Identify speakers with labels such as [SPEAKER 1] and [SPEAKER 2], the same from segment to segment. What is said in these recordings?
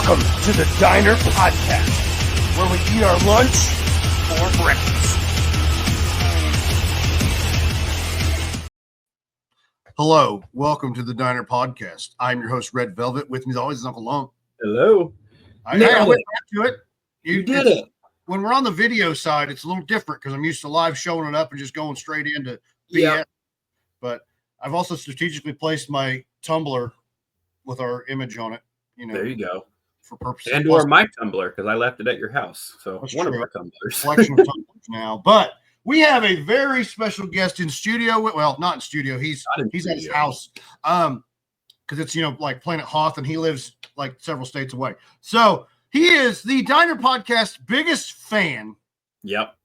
[SPEAKER 1] Welcome to the Diner Podcast, where we eat our lunch or breakfast. Hello, welcome to the Diner Podcast. I'm your host, Red Velvet. With me as always is Uncle Lump.
[SPEAKER 2] Hello.
[SPEAKER 1] I went back to it.
[SPEAKER 2] You did it.
[SPEAKER 1] When we're on the video side, it's a little different because I'm used to live showing it up and just going straight into BS.
[SPEAKER 2] Yeah.
[SPEAKER 1] But I've also strategically placed my tumbler with our image on it.
[SPEAKER 2] There you go.
[SPEAKER 1] For purposes
[SPEAKER 2] and or my tumbler because I left it at your house. So
[SPEAKER 1] that's
[SPEAKER 2] one
[SPEAKER 1] true.
[SPEAKER 2] of our tumblers.
[SPEAKER 1] Collection of tumblers now. But we have a very special guest in studio. Well, not in studio. He's at his house. Because it's like Planet Hoth, and he lives like several states away. So he is the Diner Podcast biggest fan.
[SPEAKER 2] Yep.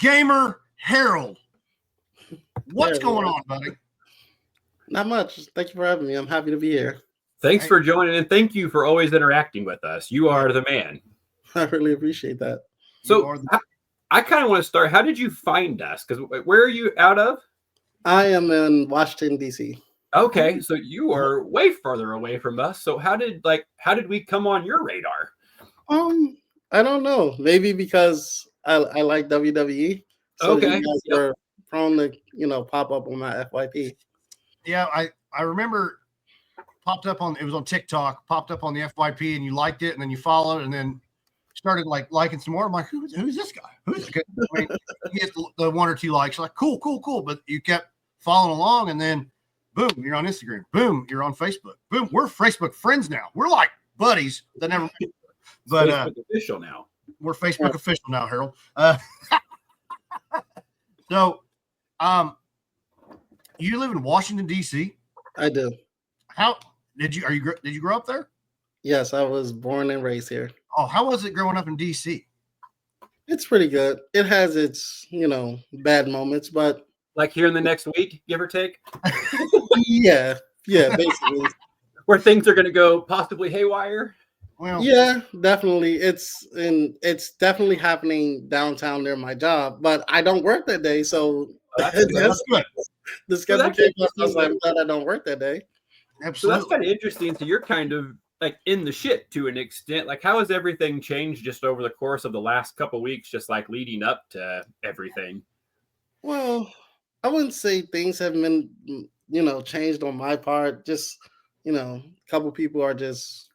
[SPEAKER 1] Gamer Harold. What's going on, buddy?
[SPEAKER 3] Not much. Thank you for having me. I'm happy to be here.
[SPEAKER 2] Thanks for joining, and thank you for always interacting with us. You are the man.
[SPEAKER 3] I really appreciate that.
[SPEAKER 2] So I kind of want to start. How did you find us? Because where are you out of?
[SPEAKER 3] I am in Washington, D.C.
[SPEAKER 2] Okay, so you are way further away from us. So how did we come on your radar?
[SPEAKER 3] I don't know. Maybe because I like WWE. So
[SPEAKER 2] okay.
[SPEAKER 3] You guys were prone to pop up on my FYP.
[SPEAKER 1] Yeah, I remember. Popped up on, it was on TikTok, popped up on the FYP, and you liked it, and then you followed, and then started liking some more. I'm like, who's this guy? Who's this? I mean, he gets the one or two likes. You're like, cool. But you kept following along, and then boom, you're on Instagram. Boom, you're on Facebook. Boom, we're Facebook friends now. We're like buddies that never met. But
[SPEAKER 2] Facebook official now.
[SPEAKER 1] We're Facebook official now, Harold. So you live in Washington, D.C.?
[SPEAKER 3] I do.
[SPEAKER 1] How did you grow up there?
[SPEAKER 3] Yes, I was born and raised here.
[SPEAKER 1] Oh, how was it growing up in DC?
[SPEAKER 3] It's pretty good. It has its, bad moments, but
[SPEAKER 2] like here in the next week, give or take.
[SPEAKER 3] yeah, basically.
[SPEAKER 2] Where things are going to go possibly haywire.
[SPEAKER 1] Well,
[SPEAKER 3] yeah, definitely. It's definitely happening downtown near my job, but I don't work that day, so
[SPEAKER 1] that's good.
[SPEAKER 3] The schedule came up. I was like, I'm glad I don't work that day.
[SPEAKER 1] Absolutely.
[SPEAKER 2] So that's kind of interesting. So you're kind of like in the shit to an extent. Like, how has everything changed just over the course of the last couple of weeks, just like leading up to everything?
[SPEAKER 3] Well, I wouldn't say things have been, changed on my part. Just, a couple people are just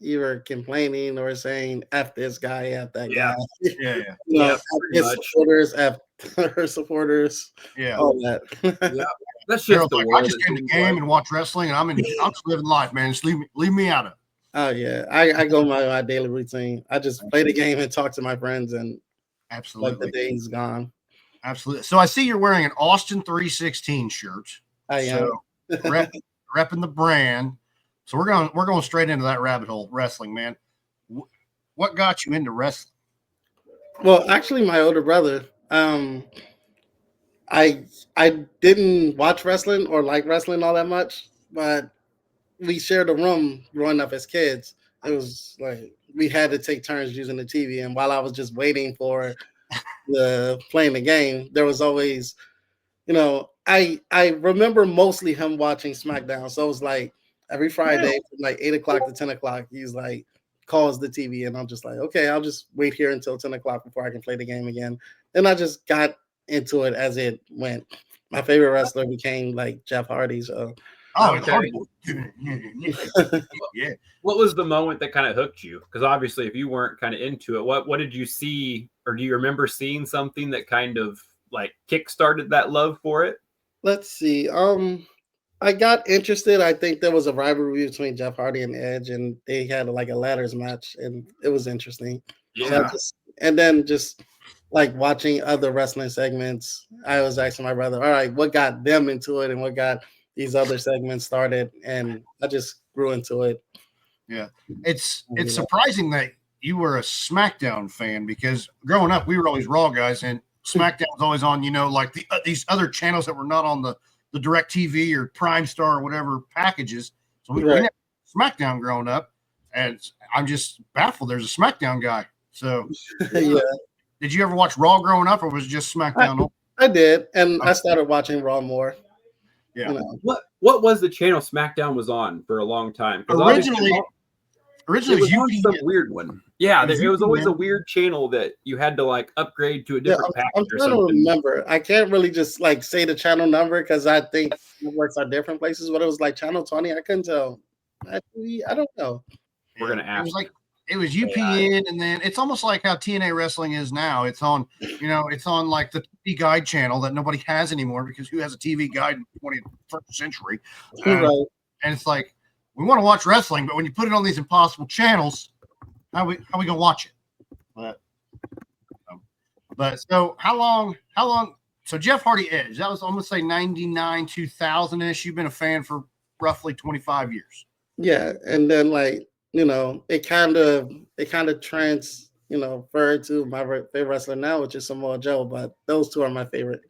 [SPEAKER 3] either complaining or saying F this guy, F that guy.
[SPEAKER 1] Yeah.
[SPEAKER 3] His supporters, F her supporters.
[SPEAKER 1] Yeah.
[SPEAKER 3] All that.
[SPEAKER 2] Yeah. That's just
[SPEAKER 1] I just came to the game and watch wrestling, and I'm just living life, man. Just leave me out of it.
[SPEAKER 3] Oh yeah. I go my daily routine. I just play the game and talk to my friends, and
[SPEAKER 1] absolutely
[SPEAKER 3] like the day's gone.
[SPEAKER 1] Absolutely. So I see you're wearing an Austin 316 shirt.
[SPEAKER 3] I am.
[SPEAKER 1] So repping the brand. So we're going straight into that rabbit hole, wrestling, man. What got you into wrestling?
[SPEAKER 3] Well, actually, my older brother. I didn't watch wrestling or like wrestling all that much, but we shared a room growing up as kids. It was like we had to take turns using the TV, and while I was just waiting for playing the game, there was always, I remember mostly him watching SmackDown. So it was like every Friday from like 8 o'clock to 10 o'clock, he's like calls the TV, and I'm just like, okay, I'll just wait here until 10 o'clock before I can play the game again. And I just got into it as it went. My favorite wrestler became like Jeff Hardy. So,
[SPEAKER 2] okay.
[SPEAKER 1] Yeah.
[SPEAKER 2] What was the moment that kind of hooked you? Because obviously, if you weren't kind of into it, what did you see, or do you remember seeing something that kind of like kickstarted that love for it?
[SPEAKER 3] Let's see. I got interested. I think there was a rivalry between Jeff Hardy and Edge, and they had like a ladders match, and it was interesting.
[SPEAKER 2] Yeah.
[SPEAKER 3] And then just like watching other wrestling segments, I was asking my brother, all right, what got them into it and what got these other segments started? And I just grew into it.
[SPEAKER 1] Yeah. It's surprising that you were a SmackDown fan, because growing up, we were always Raw guys, and SmackDown was always on, like these other channels that were not on the Direct TV or Prime Star or whatever packages. So we had SmackDown growing up, and I'm just baffled there's a SmackDown guy. So
[SPEAKER 3] Yeah.
[SPEAKER 1] Did you ever watch Raw growing up, or was it just SmackDown?
[SPEAKER 3] I did, and I started watching Raw more.
[SPEAKER 1] Yeah.
[SPEAKER 2] What was the channel SmackDown was on for a long time?
[SPEAKER 1] Originally,
[SPEAKER 2] it was on
[SPEAKER 1] UPN.
[SPEAKER 2] some weird one. Yeah,
[SPEAKER 1] It was
[SPEAKER 2] it was always a
[SPEAKER 1] UPN.
[SPEAKER 2] weird channel that you had to like upgrade to a
[SPEAKER 3] Yeah,
[SPEAKER 2] different
[SPEAKER 3] I'm
[SPEAKER 2] package or
[SPEAKER 3] trying to
[SPEAKER 2] something.
[SPEAKER 3] remember. I can't really just like say the channel number because I think networks are different places. But it was like channel 20. I couldn't tell. I don't know.
[SPEAKER 2] We're gonna
[SPEAKER 1] It
[SPEAKER 2] ask.
[SPEAKER 1] was like it was UPN, and then it's almost like how TNA wrestling is now. It's on, it's on like the TV Guide channel that nobody has anymore because who has a TV Guide in the 21st century?
[SPEAKER 3] Right.
[SPEAKER 1] And it's like we want to watch wrestling, but when you put it on these impossible channels, how we gonna watch it? But so how long? So Jeff Hardy Edge, that was almost say 99, 2000 ish. You've been a fan for roughly 25 years.
[SPEAKER 3] Yeah, and then like it kind of transferred to my favorite wrestler now, which is Samoa Joe. But those two are my favorite.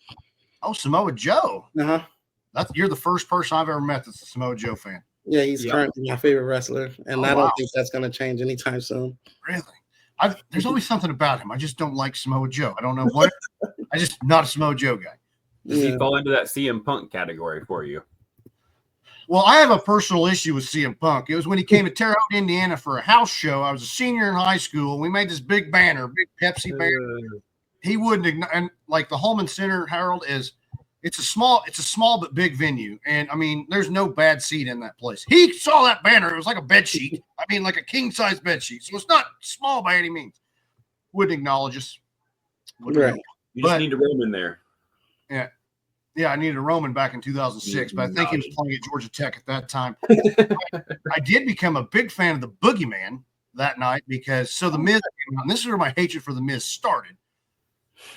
[SPEAKER 1] Oh, Samoa Joe.
[SPEAKER 3] Uh-huh.
[SPEAKER 1] You're the first person I've ever met that's a Samoa Joe fan.
[SPEAKER 3] Yeah, he's currently my favorite wrestler, and I don't think that's going to change anytime soon.
[SPEAKER 1] Really? There's always something about him. I just don't like Samoa Joe. I don't know what. I just not a Samoa Joe guy.
[SPEAKER 2] Does he fall into that CM Punk category for you?
[SPEAKER 1] Well, I have a personal issue with CM Punk. It was when he came to Terre Haute, Indiana for a house show. I was a senior in high school. We made this big banner, big Pepsi banner. He wouldn't, and like the Holman Center, Harold, it's a small but big venue. And I mean, there's no bad seat in that place. He saw that banner. It was like a bed sheet. I mean, like a king size bed sheet. So it's not small by any means. Wouldn't acknowledge us.
[SPEAKER 3] Right.
[SPEAKER 2] You just need to roam in there.
[SPEAKER 1] Yeah. Yeah, I needed a Roman back in 2006, but I think he was playing at Georgia Tech at that time. I did become a big fan of the Boogeyman that night because the Miz came out, and this is where my hatred for the Miz started.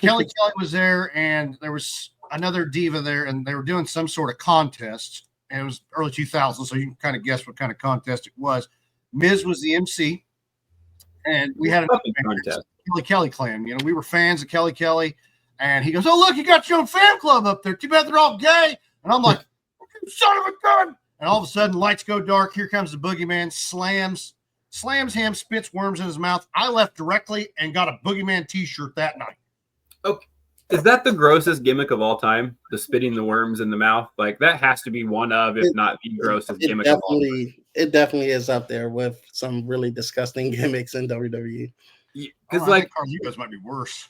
[SPEAKER 1] Kelly was there, and there was another diva there, and they were doing some sort of contest, and it was early 2000s, so you can kind of guess what kind of contest it was. Miz was the MC, and we had a contest. Kelly Clan. We were fans of Kelly. And he goes, "Oh, look, you got your own fan club up there. Too bad they're all gay." And I'm like, "Son of a gun!" And all of a sudden, lights go dark. Here comes the Boogeyman, slams him, spits worms in his mouth. I left directly and got a Boogeyman T-shirt that night.
[SPEAKER 2] Okay, is that the grossest gimmick of all time? The spitting the worms in the mouth, like that has to be one of, if not the grossest gimmick of all time.
[SPEAKER 3] It definitely is up there with some really disgusting gimmicks in WWE.
[SPEAKER 2] Because like
[SPEAKER 1] Carlitos might be worse.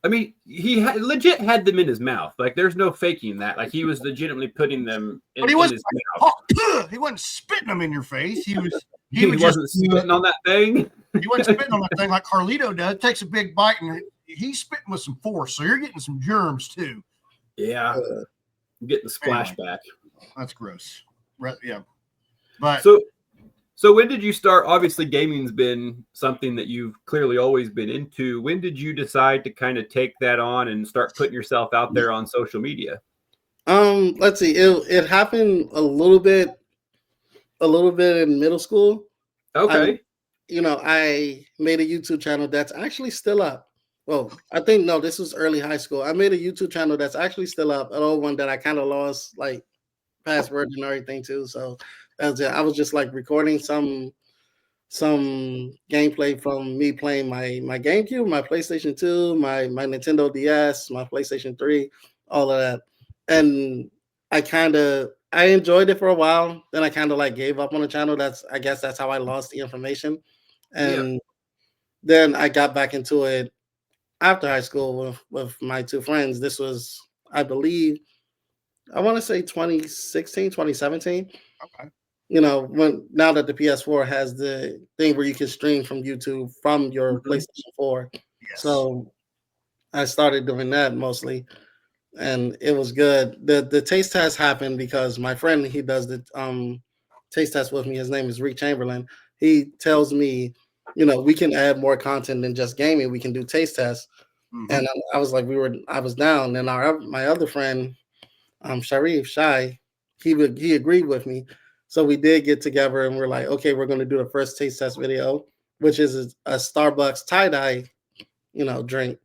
[SPEAKER 2] I mean, he legit had them in his mouth. Like, there's no faking that. Like, he was legitimately putting them in his mouth.
[SPEAKER 1] He wasn't spitting them in your face. He
[SPEAKER 2] wasn't spitting on that thing.
[SPEAKER 1] He wasn't spitting on that thing like Carlito does. Takes a big bite, and he's spitting with some force. So you're getting some germs, too.
[SPEAKER 2] Yeah. You're getting the splashback.
[SPEAKER 1] That's gross. Right, yeah. But
[SPEAKER 2] So when did you start? Obviously, gaming's been something that you've clearly always been into. When did you decide to kind of take that on and start putting yourself out there on social media?
[SPEAKER 3] Let's see. It happened a little bit in middle school.
[SPEAKER 2] Okay.
[SPEAKER 3] I made a YouTube channel that's actually still up. Well, I think this was early high school. I made a YouTube channel that's actually still up. An old one that I kind of lost, like password and everything too. So that was it. I was just like recording some gameplay from me playing my GameCube, my PlayStation 2, my Nintendo DS, my PlayStation 3, all of that. And I enjoyed it for a while. Then I kind of like gave up on the channel. I guess that's how I lost the information. And then I got back into it after high school with my two friends. This was, I believe, I want to say 2016, 2017.
[SPEAKER 1] Okay.
[SPEAKER 3] Now that the PS4 has the thing where you can stream from YouTube from your PlayStation 4.
[SPEAKER 1] Yes.
[SPEAKER 3] So I started doing that mostly, and it was good. The taste test happened because my friend, he does the taste test with me. His name is Rick Chamberlain. He tells me, we can add more content than just gaming. We can do taste tests. Mm-hmm. And I was like, I was down. And my other friend, Shy, he agreed with me. So we did get together and we're like, okay, we're going to do the first taste test video, which is a Starbucks tie-dye, drink.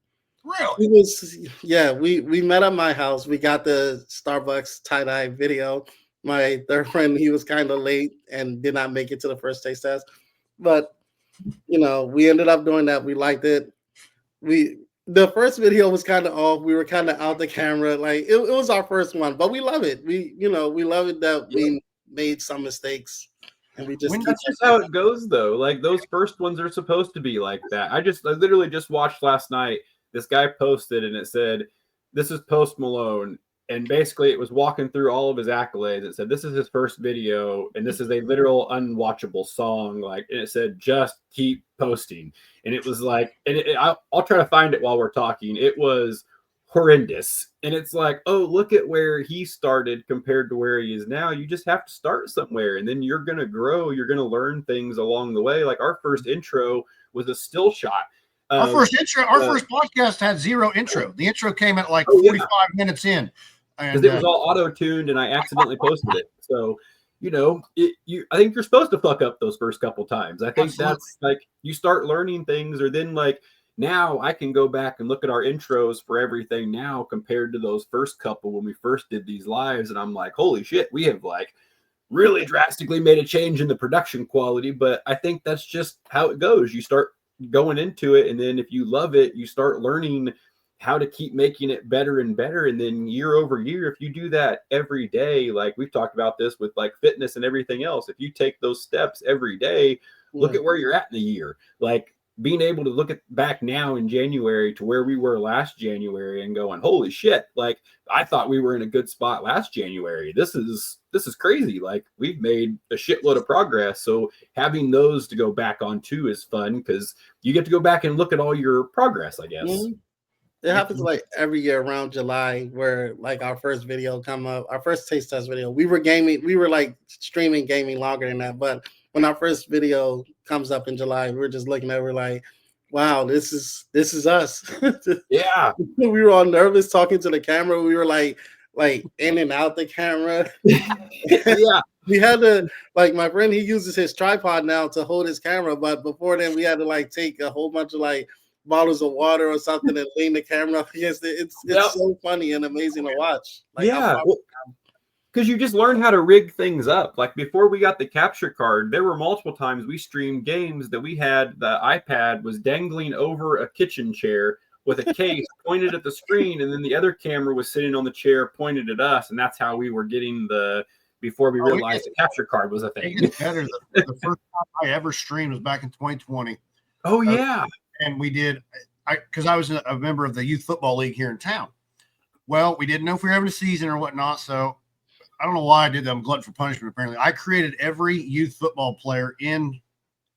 [SPEAKER 1] Really?
[SPEAKER 3] We met at my house. We got the Starbucks tie-dye video. My third friend, he was kind of late and did not make it to the first taste test. But, we ended up doing that. We liked it. The first video was kind of off. We were kind of out the camera. Like it was our first one, but we love it. We love it that we made some mistakes And we just
[SPEAKER 2] That's just how it goes, though. Like those first ones are supposed to be like that. I literally just watched last night. This guy posted and it said, "This is Post Malone." And basically, it was walking through all of his accolades. It said, "This is his first video, and this is a literal unwatchable song." Like, and it said, "Just keep posting." And it was like, and I'll try to find it while we're talking. It was horrendous. And it's like, oh, look at where he started compared to where he is now. You just have to start somewhere, and then you're gonna grow. You're gonna learn things along the way. Like our first intro was a still shot.
[SPEAKER 1] Our first podcast had 0 intro. The intro came at like 45 minutes in.
[SPEAKER 2] Because it was all auto-tuned and I accidentally posted it. So, I think you're supposed to fuck up those first couple times. I think Absolutely. That's like you start learning things, or then like now I can go back and look at our intros for everything now compared to those first couple when we first did these lives. And I'm like, holy shit, we have like really drastically made a change in the production quality. But I think that's just how it goes. You start going into it, and then if you love it, you start learning how to keep making it better and better. And then year over year, if you do that every day, like we've talked about this with like fitness and everything else, if you take those steps every day, look at where you're at in the year. Like being able to look back now in January to where we were last January and going, holy shit, like I thought we were in a good spot last January. This is crazy. Like we've made a shitload of progress. So having those to go back on too is fun because you get to go back and look at all your progress, I guess.
[SPEAKER 3] Mm-hmm. It happens like every year around July where like our first video come up, our first taste test video. We were like streaming gaming longer than that. But when our first video comes up in July, we're just looking at it, we're like, wow, this is us.
[SPEAKER 2] Yeah.
[SPEAKER 3] We were all nervous talking to the camera. We were like in and out the camera.
[SPEAKER 2] Yeah.
[SPEAKER 3] We had to, like, my friend, he uses his tripod now to hold his camera, but before then we had to like take a whole bunch of like bottles of water or something and lean the camera up against it. It's so funny and amazing to watch. Like,
[SPEAKER 2] yeah, because you just learn how to rig things up. Like before we got the capture card, there were multiple times we streamed games that we had the iPad was dangling over a kitchen chair with a case pointed at the screen, and then the other camera was sitting on the chair pointed at us, and that's how we were getting before we realized the capture card was a thing.
[SPEAKER 1] Better. The first time I ever streamed was back in 2020.
[SPEAKER 2] Oh yeah.
[SPEAKER 1] And we did, because I was a member of the youth football league here in town. Well, we didn't know if we were having a season or whatnot, so I don't know why I did that. I'm glutton for punishment, apparently. I created every youth football player in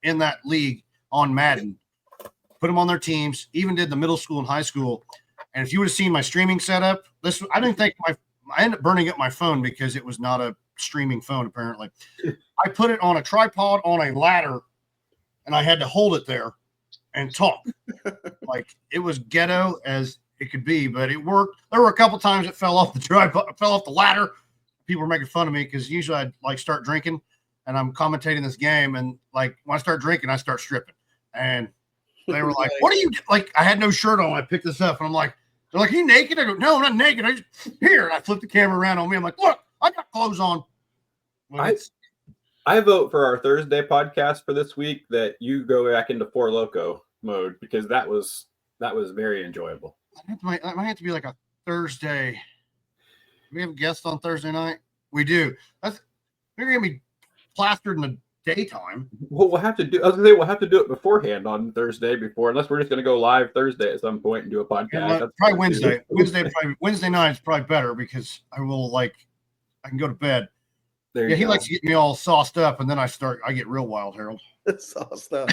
[SPEAKER 1] that league on Madden, put them on their teams, even did the middle school and high school. And if you would have seen my streaming setup, I ended up burning up my phone because it was not a streaming phone, apparently. I put it on a tripod on a ladder, and I had to hold it there and talk. Like it was ghetto as it could be, but it worked. There were a couple times it fell off the ladder. People were making fun of me because usually I'd like start drinking and I'm commentating this game, and like when I start drinking, I start stripping. And they were like, "What are you like?" I had no shirt on. I picked this up and I'm like, they're like, "Are you naked?" I go, "No, I'm not naked. Here." And I flipped the camera around on me. I'm like, "Look, I got clothes on."
[SPEAKER 2] I vote for our Thursday podcast for this week that you go back into Four Loko mode because that was very enjoyable.
[SPEAKER 1] It might have to be like a Thursday. Do we have a guest on Thursday night? We do. We're gonna be plastered in the daytime.
[SPEAKER 2] Well, we'll have to do. I was gonna say we'll have to do it beforehand on Thursday unless we're just gonna go live Thursday at some point and do a podcast.
[SPEAKER 1] Yeah, probably Wednesday. Wednesday night is probably better because I can go to bed. He likes to get me all sauced up, and then I get real wild, Harold.
[SPEAKER 3] Sauced up.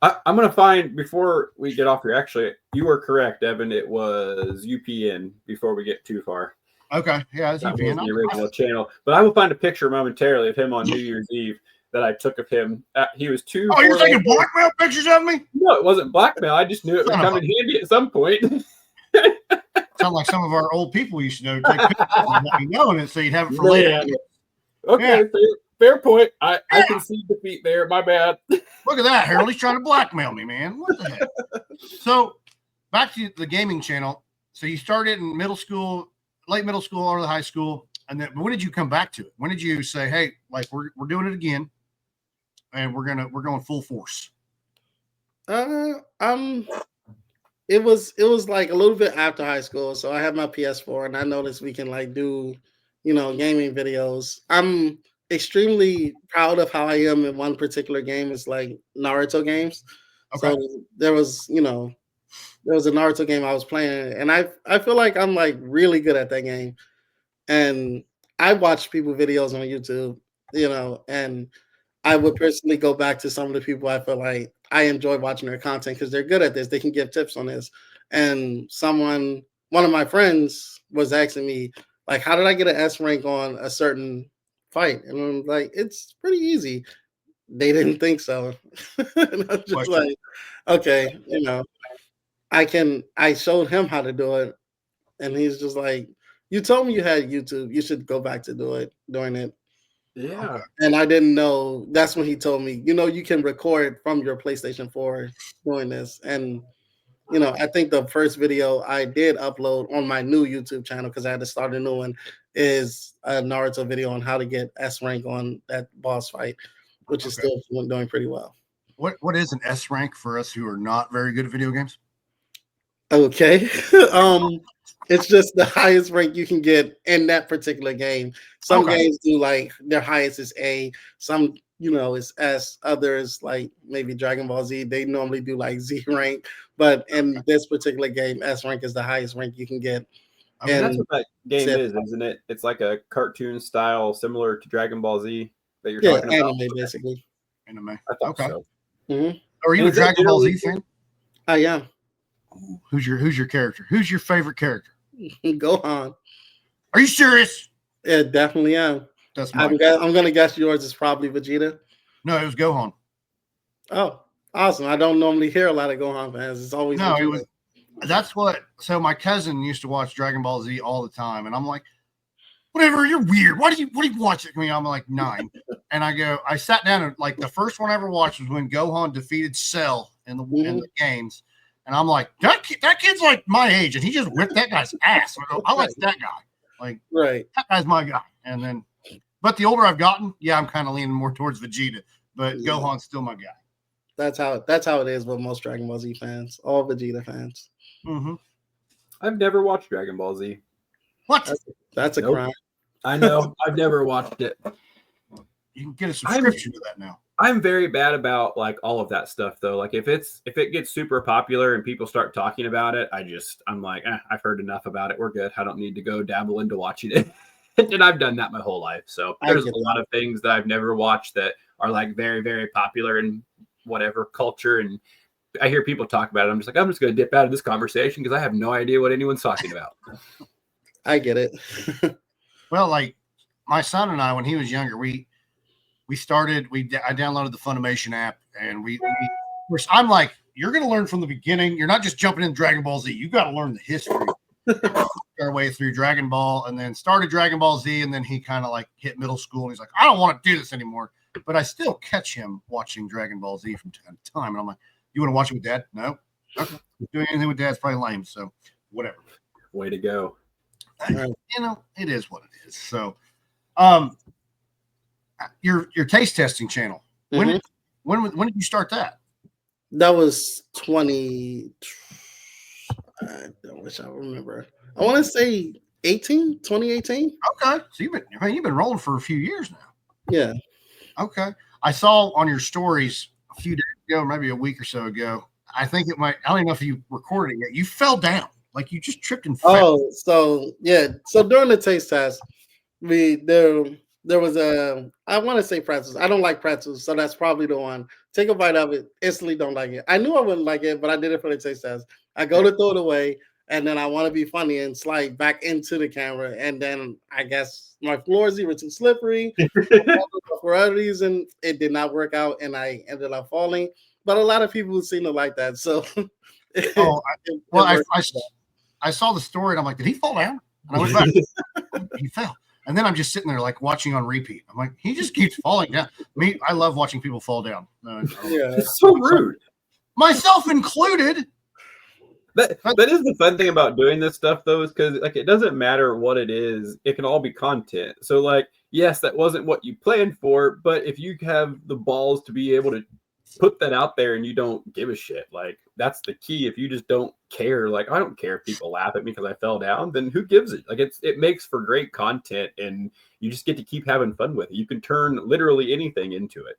[SPEAKER 2] I'm going to find, before we get off here, actually, you were correct, Evan. It was UPN before we get too far.
[SPEAKER 1] Okay. Yeah, it's UPN.
[SPEAKER 2] Was the original channel. But I will find a picture momentarily of him on New Year's Eve that I took of him. He was two.
[SPEAKER 1] Oh, you're taking blackmail pictures of me?
[SPEAKER 2] No, it wasn't blackmail. I just knew it would come in handy at some point.
[SPEAKER 1] Sound like some of our old people used to know. Take pictures and let me know, and so you'd have it for later.
[SPEAKER 2] Okay, yeah. Fair point. I can see defeat there. My bad.
[SPEAKER 1] Look at that, Harold. He's trying to blackmail me, man. What the heck? So, back to the gaming channel. So you started in middle school, late middle school, or the high school, and then when did you come back to it? When did you say, "Hey, like we're doing it again, and we're going full force"?
[SPEAKER 3] It was like a little bit after high school. So I had my PS4, and I noticed we can like do, gaming videos. extremely proud of how I am in one particular game. It's like Naruto games.
[SPEAKER 1] Okay.
[SPEAKER 3] So there was a Naruto game I was playing, and I feel like I'm like really good at that game. And I watch people videos on YouTube, and I would personally go back to some of the people I feel like I enjoy watching their content because they're good at this. They can give tips on this. And one of my friends was asking me, like, how did I get an S rank on a certain fight? And I'm like, it's pretty easy. They didn't think so. And I'm just like, okay, I showed him how to do it. And he's just like, you told me you had YouTube. You should go back to doing it.
[SPEAKER 2] Yeah.
[SPEAKER 3] And I didn't know. That's when he told me, you can record from your PlayStation 4 doing this. And, I think the first video I did upload on my new YouTube channel, because I had to start a new one, is a Naruto video on how to get S rank on that boss fight, which is still doing pretty well.
[SPEAKER 1] What is an S rank for us who are not very good at video games?
[SPEAKER 3] Okay. It's just the highest rank you can get in that particular game. Some games do like their highest is A, some is S, others like maybe Dragon Ball Z, they normally do like Z rank, but in this particular game, S rank is the highest rank you can get.
[SPEAKER 2] And that's what that game is, isn't it? It's like a cartoon style similar to Dragon Ball Z that you're talking about.
[SPEAKER 3] Anime basically.
[SPEAKER 1] Anime.
[SPEAKER 2] I thought so.
[SPEAKER 3] Mm-hmm.
[SPEAKER 1] Are you a Dragon Ball Z fan?
[SPEAKER 3] I am.
[SPEAKER 1] Who's your character? Who's your favorite character?
[SPEAKER 3] Gohan.
[SPEAKER 1] Are you serious?
[SPEAKER 3] Yeah, definitely am. I'm gonna guess yours is probably Vegeta.
[SPEAKER 1] No, it was Gohan.
[SPEAKER 3] Oh, awesome! I don't normally hear a lot of Gohan fans. It's always
[SPEAKER 1] no.
[SPEAKER 3] Vegeta.
[SPEAKER 1] It was. That's what. So my cousin used to watch Dragon Ball Z all the time, and I'm like, whatever. You're weird. What do you watch it? I mean, I'm like 9, and I sat down and like the first one I ever watched was when Gohan defeated Cell in the games. And I'm like, that kid's like my age, and he just whipped that guy's ass. I like that guy. Like, that guy's my guy. And then, but the older I've gotten, I'm kind of leaning more towards Vegeta, but Gohan's still my guy.
[SPEAKER 3] That's how it is with most Dragon Ball Z fans, all Vegeta fans.
[SPEAKER 1] Mm-hmm.
[SPEAKER 2] I've never watched Dragon Ball Z.
[SPEAKER 1] What?
[SPEAKER 3] That's a crime.
[SPEAKER 2] I know. I've never watched it.
[SPEAKER 1] You can get a subscription to that now.
[SPEAKER 2] I'm very bad about like all of that stuff though. Like if it gets super popular and people start talking about it, I'm like, I've heard enough about it. We're good. I don't need to go dabble into watching it. And I've done that my whole life. So there's a lot of things that I've never watched that are like very, very popular in whatever culture. And I hear people talk about it. I'm just like, I'm just going to dip out of this conversation because I have no idea what anyone's talking about.
[SPEAKER 3] I get it.
[SPEAKER 1] Well, like my son and I, when he was younger, I downloaded the Funimation app, and I'm like, you're going to learn from the beginning. You're not just jumping in Dragon Ball Z. You got to learn the history. Our way through Dragon Ball, and then started Dragon Ball Z, and then he kind of like hit middle school, and he's like, I don't want to do this anymore. But I still catch him watching Dragon Ball Z from time to time, and I'm like, you want to watch it with Dad? No. Okay. Doing anything with Dad's probably lame, so whatever.
[SPEAKER 2] Way to go.
[SPEAKER 1] It is what it is. So, your taste testing channel. When did you start that?
[SPEAKER 3] That was 20. I wish I remember. I want to say 2018.
[SPEAKER 1] Okay, so you've been rolling for a few years now.
[SPEAKER 3] Yeah.
[SPEAKER 1] Okay, I saw on your stories a few days ago, maybe a week or so ago. I think it might. I don't even know if you recorded it yet. You fell down, like you just tripped and fell.
[SPEAKER 3] Oh, so yeah. So during the taste test, there was I want to say pretzels. I don't like pretzels, so that's probably the one. Take a bite of it, instantly don't like it. I knew I wouldn't like it, but I did it for the taste test. I go to throw it away, and then I want to be funny and slide back into the camera, and then I guess my floors were too slippery. For other reason, it did not work out, and I ended up falling. But a lot of people seem to like that, so.
[SPEAKER 1] I saw the story, and I'm like, did he fall down? And I went back. He fell. And then I'm just sitting there like watching on repeat. I'm like, he just keeps falling down. I love watching people fall down.
[SPEAKER 2] It's so rude.
[SPEAKER 1] Myself included.
[SPEAKER 2] That is the fun thing about doing this stuff though, is because like it doesn't matter what it is, it can all be content. So like, yes, that wasn't what you planned for, but if you have the balls to be able to put that out there and you don't give a shit. Like, that's the key. If you just don't care, like, I don't care if people laugh at me because I fell down, then who gives it? Like, it makes for great content, and you just get to keep having fun with it. You can turn literally anything into it.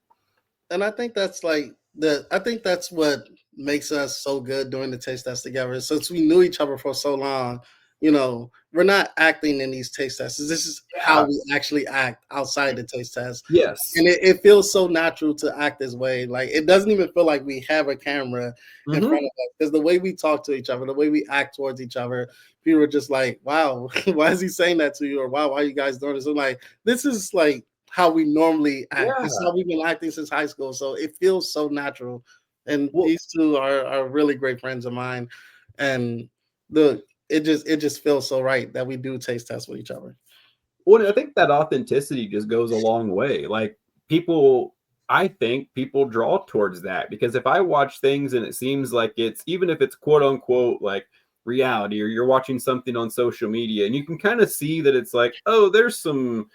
[SPEAKER 3] And I think that's I think that's what makes us so good doing the taste test together. Since we knew each other for so long, we're not acting in these taste tests. This is how we actually act outside the taste test.
[SPEAKER 2] Yes.
[SPEAKER 3] And it feels so natural to act this way. Like, it doesn't even feel like we have a camera in front of us, because the way we talk to each other, the way we act towards each other, people are just like, wow, why is he saying that to you? Or wow, why are you guys doing this? I'm like, this is like how we normally act. This is how we've been acting since high school. So it feels so natural. And these two are really great friends of mine. And it just feels so right that we do taste test with each other.
[SPEAKER 2] Well, I think that authenticity just goes a long way. Like, I think people draw towards that, because if I watch things and it seems like it's, even if it's quote unquote like reality, or you're watching something on social media and you can kind of see that it's like, oh, there's some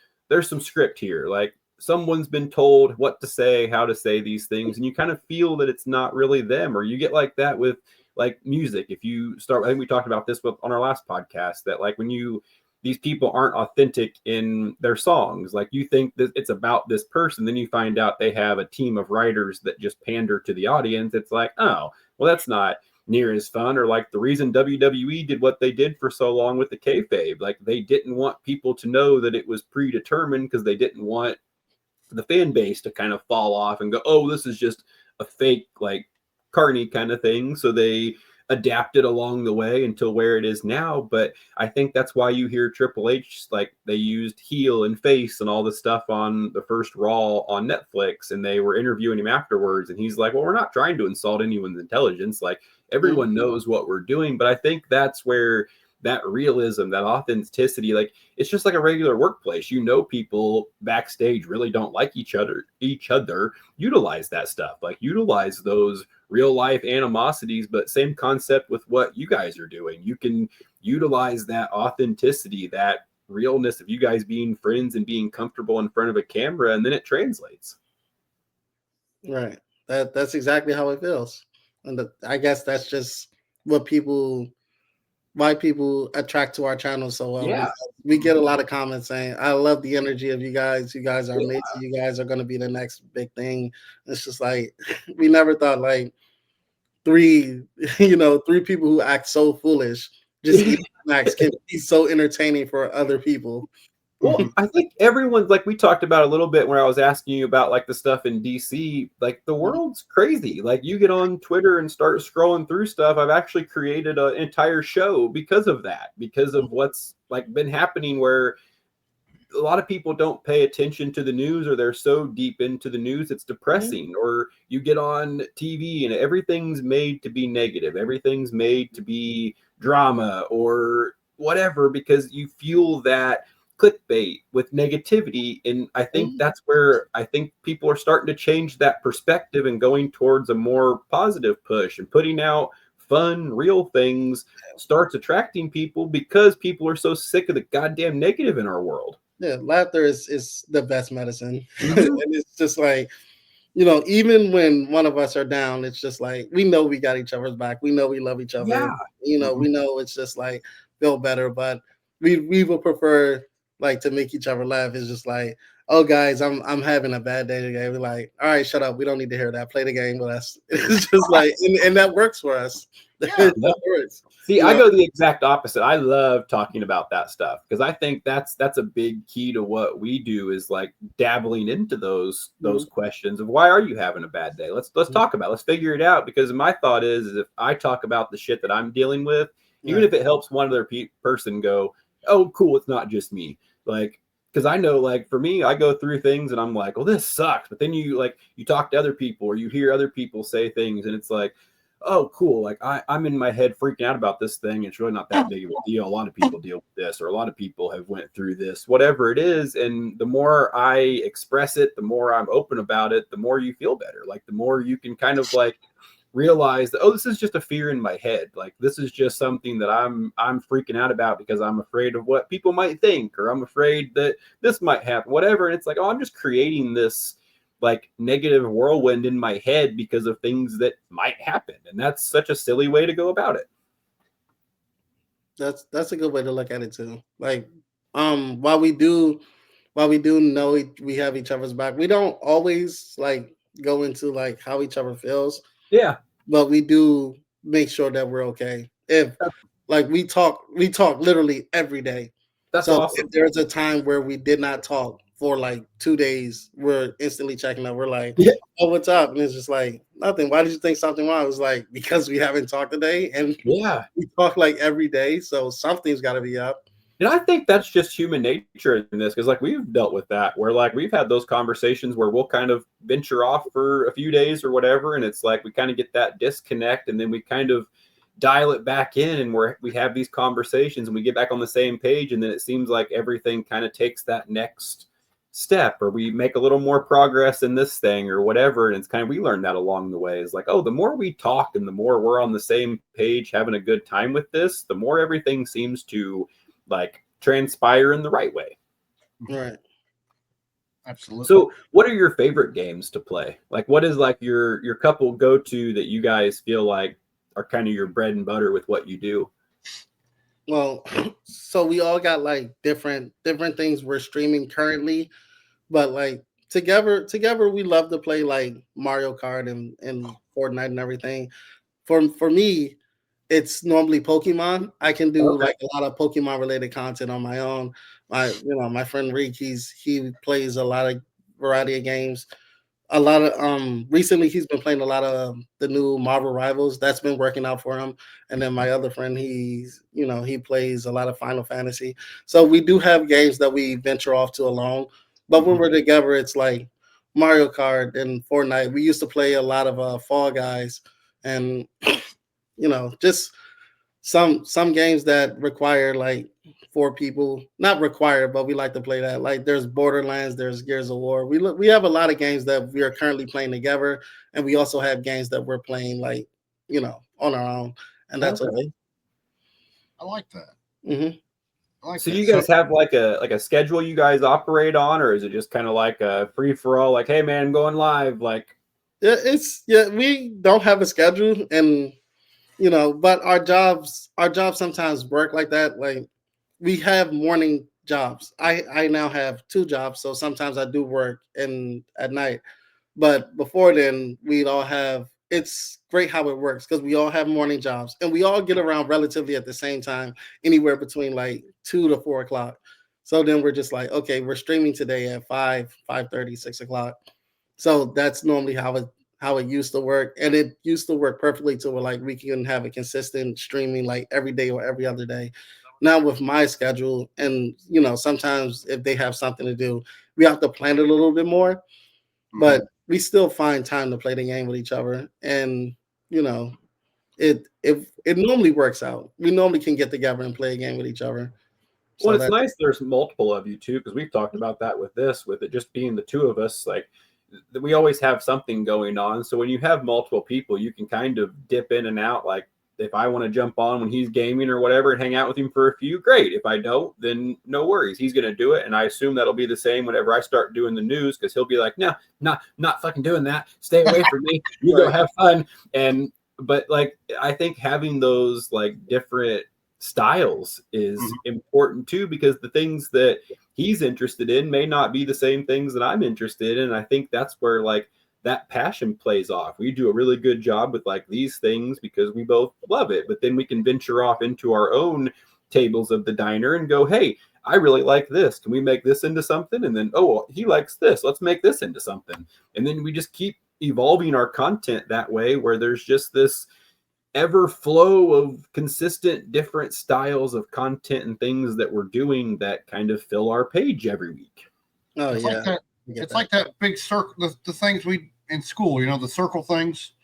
[SPEAKER 2] script here. Like, someone's been told what to say, how to say these things, and you kind of feel that it's not really them. Or you get like that with like music. If you start, I think we talked about this on our last podcast, that like when these people aren't authentic in their songs, like you think that it's about this person, then you find out they have a team of writers that just pander to the audience. It's like, oh, well, that's not near as fun. Or like the reason WWE did what they did for so long with the kayfabe, like they didn't want people to know that it was predetermined, because they didn't want the fan base to kind of fall off and go, oh, this is just a fake, like, carny kind of thing. So they adapted along the way until where it is now. But I think that's why you hear Triple H, like, they used heel and face and all this stuff on the first Raw on Netflix, and they were interviewing him afterwards, and he's like, well, we're not trying to insult anyone's intelligence. Like, everyone knows what we're doing. But I think that's where that realism, that authenticity, like, it's just like a regular workplace. People backstage really don't like each other, utilize that stuff, like utilize those real life animosities, but same concept with what you guys are doing. You can utilize that authenticity, that realness of you guys being friends and being comfortable in front of a camera, and then it translates.
[SPEAKER 3] Right. That's exactly how it feels. And I guess that's just why people attract to our channel so well.
[SPEAKER 2] Yeah.
[SPEAKER 3] We get a lot of comments saying, I love the energy of you guys. You guys are amazing. You guys are going to be the next big thing. It's just like, we never thought like three people who act so foolish, just eating snacks, can be so entertaining for other people.
[SPEAKER 2] Well, I think everyone's, like, we talked about a little bit where I was asking you about like the stuff in DC, like the world's crazy. Like, you get on Twitter and start scrolling through stuff. I've actually created an entire show because of that, because of what's like been happening, where a lot of people don't pay attention to the news, or they're so deep into the news it's depressing. Or you get on TV and everything's made to be negative, everything's made to be drama or whatever, because you fuel that clickbait with negativity. And I think that's where I think people are starting to change that perspective and going towards a more positive push, and putting out fun, real things starts attracting people, because people are so sick of the goddamn negative in our world.
[SPEAKER 3] Yeah, laughter is the best medicine. And it's just like, even when one of us are down, it's just like, we know we got each other's back. We know we love each other.
[SPEAKER 2] Yeah.
[SPEAKER 3] We know it's just like, feel better. But we would prefer like to make each other laugh. It's just like, oh guys, I'm having a bad day today. We're like, all right, shut up. We don't need to hear that. Play the game with us. It's just like, and that works for us.
[SPEAKER 2] Yeah,
[SPEAKER 3] that works.
[SPEAKER 2] See, I go the exact opposite. I love talking about that stuff, because I think that's a big key to what we do, is like dabbling into those questions of, why are you having a bad day? Let's talk about it. Let's figure it out. Because my thought is if I talk about the shit that I'm dealing with, even if it helps one other person go, oh, cool, it's not just me. Like, because I know, like, for me, I go through things and I'm like, well, this sucks. But then you talk to other people, or you hear other people say things, and it's like, oh, cool. Like, I'm in my head freaking out about this thing. It's really not that big of a deal. A lot of people deal with this, or a lot of people have went through this, whatever it is. And the more I express it, the more I'm open about it, the more you feel better. Like, the more you can kind of like realize that, oh, this is just a fear in my head. Like, this is just something that I'm freaking out about because I'm afraid of what people might think, or I'm afraid that this might happen, whatever. And it's like, oh, I'm just creating this like negative whirlwind in my head because of things that might happen. And that's such a silly way to go about it.
[SPEAKER 3] That's a good way to look at it too. Like, while we do know we have each other's back, we don't always like go into like how each other feels.
[SPEAKER 2] Yeah.
[SPEAKER 3] But we do make sure that we're okay. If like we talk literally every day.
[SPEAKER 2] That's
[SPEAKER 3] so
[SPEAKER 2] awesome.
[SPEAKER 3] If there's a time where we did not talk for like 2 days, we're instantly checking up. We're like, oh, what's up? And it's just like, nothing. Why did you think something wrong? It was like, because we haven't talked today, and we talk like every day, so something's got to be up.
[SPEAKER 2] And I think that's just human nature in this, because like we've dealt with that, where like we've had those conversations where we'll kind of venture off for a few days or whatever, and it's like we kind of get that disconnect, and then we kind of dial it back in, and we have these conversations, and we get back on the same page, and then it seems like everything kind of takes that next step, or we make a little more progress in this thing or whatever. And it's kind of, we learned that along the way. It's like, oh, the more we talk and the more we're on the same page having a good time with this, the more everything seems to like transpire in the right way.
[SPEAKER 3] Right.
[SPEAKER 1] Absolutely.
[SPEAKER 2] So what are your favorite games to play? Like, what is like your couple go-to that you guys feel like are kind of your bread and butter with what you do?
[SPEAKER 3] Well, so we all got like different things we're streaming currently, but like together we love to play like Mario Kart and Fortnite and everything. For me, it's normally Pokemon. I can do like a lot of Pokemon related content on my own. My friend Reek, he plays a lot of variety of games. A lot of recently he's been playing a lot of the new Marvel Rivals. That's been working out for him. And then my other friend, he plays a lot of Final Fantasy. So we do have games that we venture off to alone. But when we're together, it's like Mario Kart and Fortnite. We used to play a lot of Fall Guys, and just some games that require like 4 people, not required, but we like to play that. Like there's Borderlands, there's Gears of War. We have a lot of games that we are currently playing together, and we also have games that we're playing like on our own, and that's okay.
[SPEAKER 1] I like that.
[SPEAKER 3] Mm-hmm.
[SPEAKER 1] I like
[SPEAKER 2] so
[SPEAKER 1] that.
[SPEAKER 2] you guys have like a schedule you guys operate on, or is it just kind of like a free for all? Like, hey man, I'm going live. Like,
[SPEAKER 3] we don't have a schedule, and but our jobs sometimes work like that. Like we have morning jobs. I now have 2 jobs, so sometimes I do work at night. But before then, we'd all have. It's great how it works because we all have morning jobs, and we all get around relatively at the same time, anywhere between like 2 to 4 o'clock. So then we're just like, okay, we're streaming today at 5:30, 6 o'clock. So that's normally how it used to work, and it used to work perfectly to where like we can have a consistent streaming like every day or every other day. Now with my schedule, and sometimes if they have something to do, we have to plan it a little bit more, but we still find time to play the game with each other, and it normally works out. We normally can get together and play a game with each other.
[SPEAKER 2] Well, it's nice there's multiple of you too, because we've talked about that with it just being the 2 of us. Like, we always have something going on. So when you have multiple people, you can kind of dip in and out. Like, if I want to jump on when he's gaming or whatever and hang out with him for a few, great. If I don't, then no worries. He's going to do it. And I assume that'll be the same whenever I start doing the news, because he'll be like, no, not fucking doing that. Stay away from me. You go have fun. But like, I think having those like different styles is important too, because the things that he's interested in may not be the same things that I'm interested in. And I think that's where like that passion plays off. We do a really good job with like these things because we both love it, but then we can venture off into our own tables of the diner and go, hey, I really like this. Can we make this into something? And then, oh, he likes this. Let's make this into something. And then we just keep evolving our content that way, where there's just this ever flow of consistent different styles of content and things that we're doing that kind of fill our page every week.
[SPEAKER 3] Oh,
[SPEAKER 1] it's
[SPEAKER 3] yeah.
[SPEAKER 1] Like that, it's like that big circle, the things we in school, the circle things.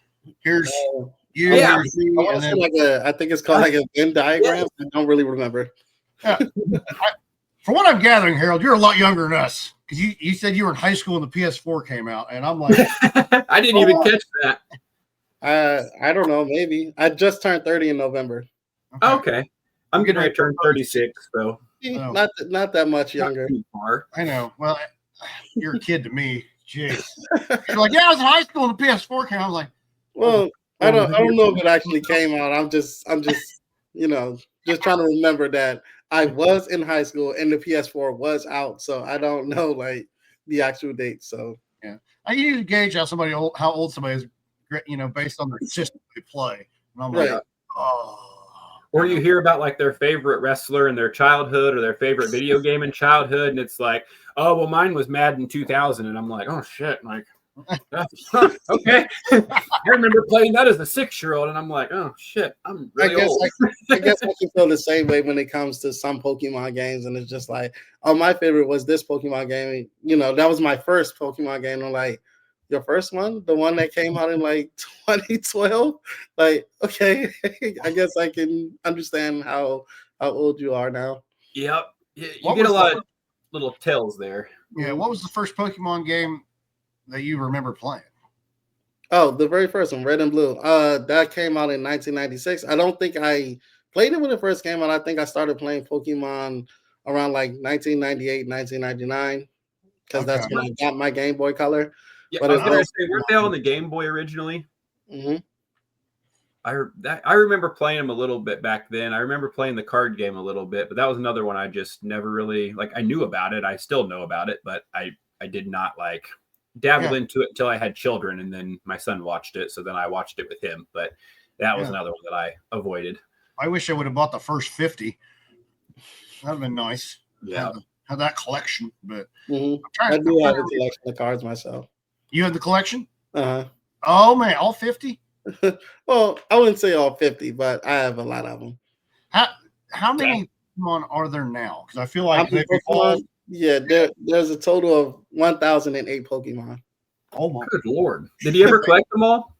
[SPEAKER 1] Here's you, here's me, and then,
[SPEAKER 3] I think it's called like a Venn diagram. I don't really remember.
[SPEAKER 1] Yeah. From what I'm gathering, Harold, you're a lot younger than us, because you said you were in high school when the PS4 came out, and I'm like,
[SPEAKER 2] I didn't even catch that.
[SPEAKER 3] I don't know. Maybe I just turned 30 in November.
[SPEAKER 2] Okay. I'm getting ready to turn 36, so
[SPEAKER 3] not that much younger.
[SPEAKER 1] I know. Well, you're a kid to me. Jeez. You're like, yeah, I was in high school and the PS4 came. I was like,
[SPEAKER 3] well, I don't know if it actually came out. I'm just you know, just trying to remember that I was in high school and the PS4 was out, so I don't know like the actual date. So
[SPEAKER 1] yeah, I usually gauge how old somebody is, you know, based on the system they play. And I'm like,
[SPEAKER 3] right.
[SPEAKER 1] oh.
[SPEAKER 2] Or you hear about like their favorite wrestler in their childhood or their favorite video game in childhood, and it's like, oh well, mine was Madden 2000, and I'm like, oh shit, like. Okay, I remember playing that as a 6-year-old, and I'm like, oh shit, I'm really old.
[SPEAKER 3] I guess I can feel the same way when it comes to some Pokemon games, and it's just like, oh, my favorite was this Pokemon game. You know, that was my first Pokemon game. I'm like, your first one, the one that came out in like 2012. Like, okay, I guess I can understand how old you are now.
[SPEAKER 2] Yep, you get a lot of little tells there.
[SPEAKER 1] Yeah, what was the first Pokemon game that you remember playing?
[SPEAKER 3] Oh, the very first one, Red and Blue. That came out in 1996. I don't think I played it when it first came out. I think I started playing Pokemon around like 1998, 1999, because that's when I got my Game Boy Color.
[SPEAKER 2] Yeah, but I was gonna say, weren't they on the Game Boy originally?
[SPEAKER 3] Mm-hmm.
[SPEAKER 2] I remember playing them a little bit back then. I remember playing the card game a little bit, but that was another one I just never really like. I knew about it. I still know about it, but I did not like dabbled into it until I had children, and then my son watched it, so then I watched it with him. But that was another one that I avoided.
[SPEAKER 1] I wish I would have bought the first 50. That'd have been nice.
[SPEAKER 2] Yeah,
[SPEAKER 1] have that collection. But
[SPEAKER 3] I do have a collection of cards myself.
[SPEAKER 1] You had the collection?
[SPEAKER 3] Uh-huh.
[SPEAKER 1] Oh man, all 50?
[SPEAKER 3] Well, I wouldn't say all 50, but I have a lot of them.
[SPEAKER 1] How many Pokemon are there now? Because I feel like they've
[SPEAKER 3] evolved. Yeah, there's a total of 1,008 Pokemon.
[SPEAKER 1] Oh my
[SPEAKER 2] good lord! Did you ever collect them all?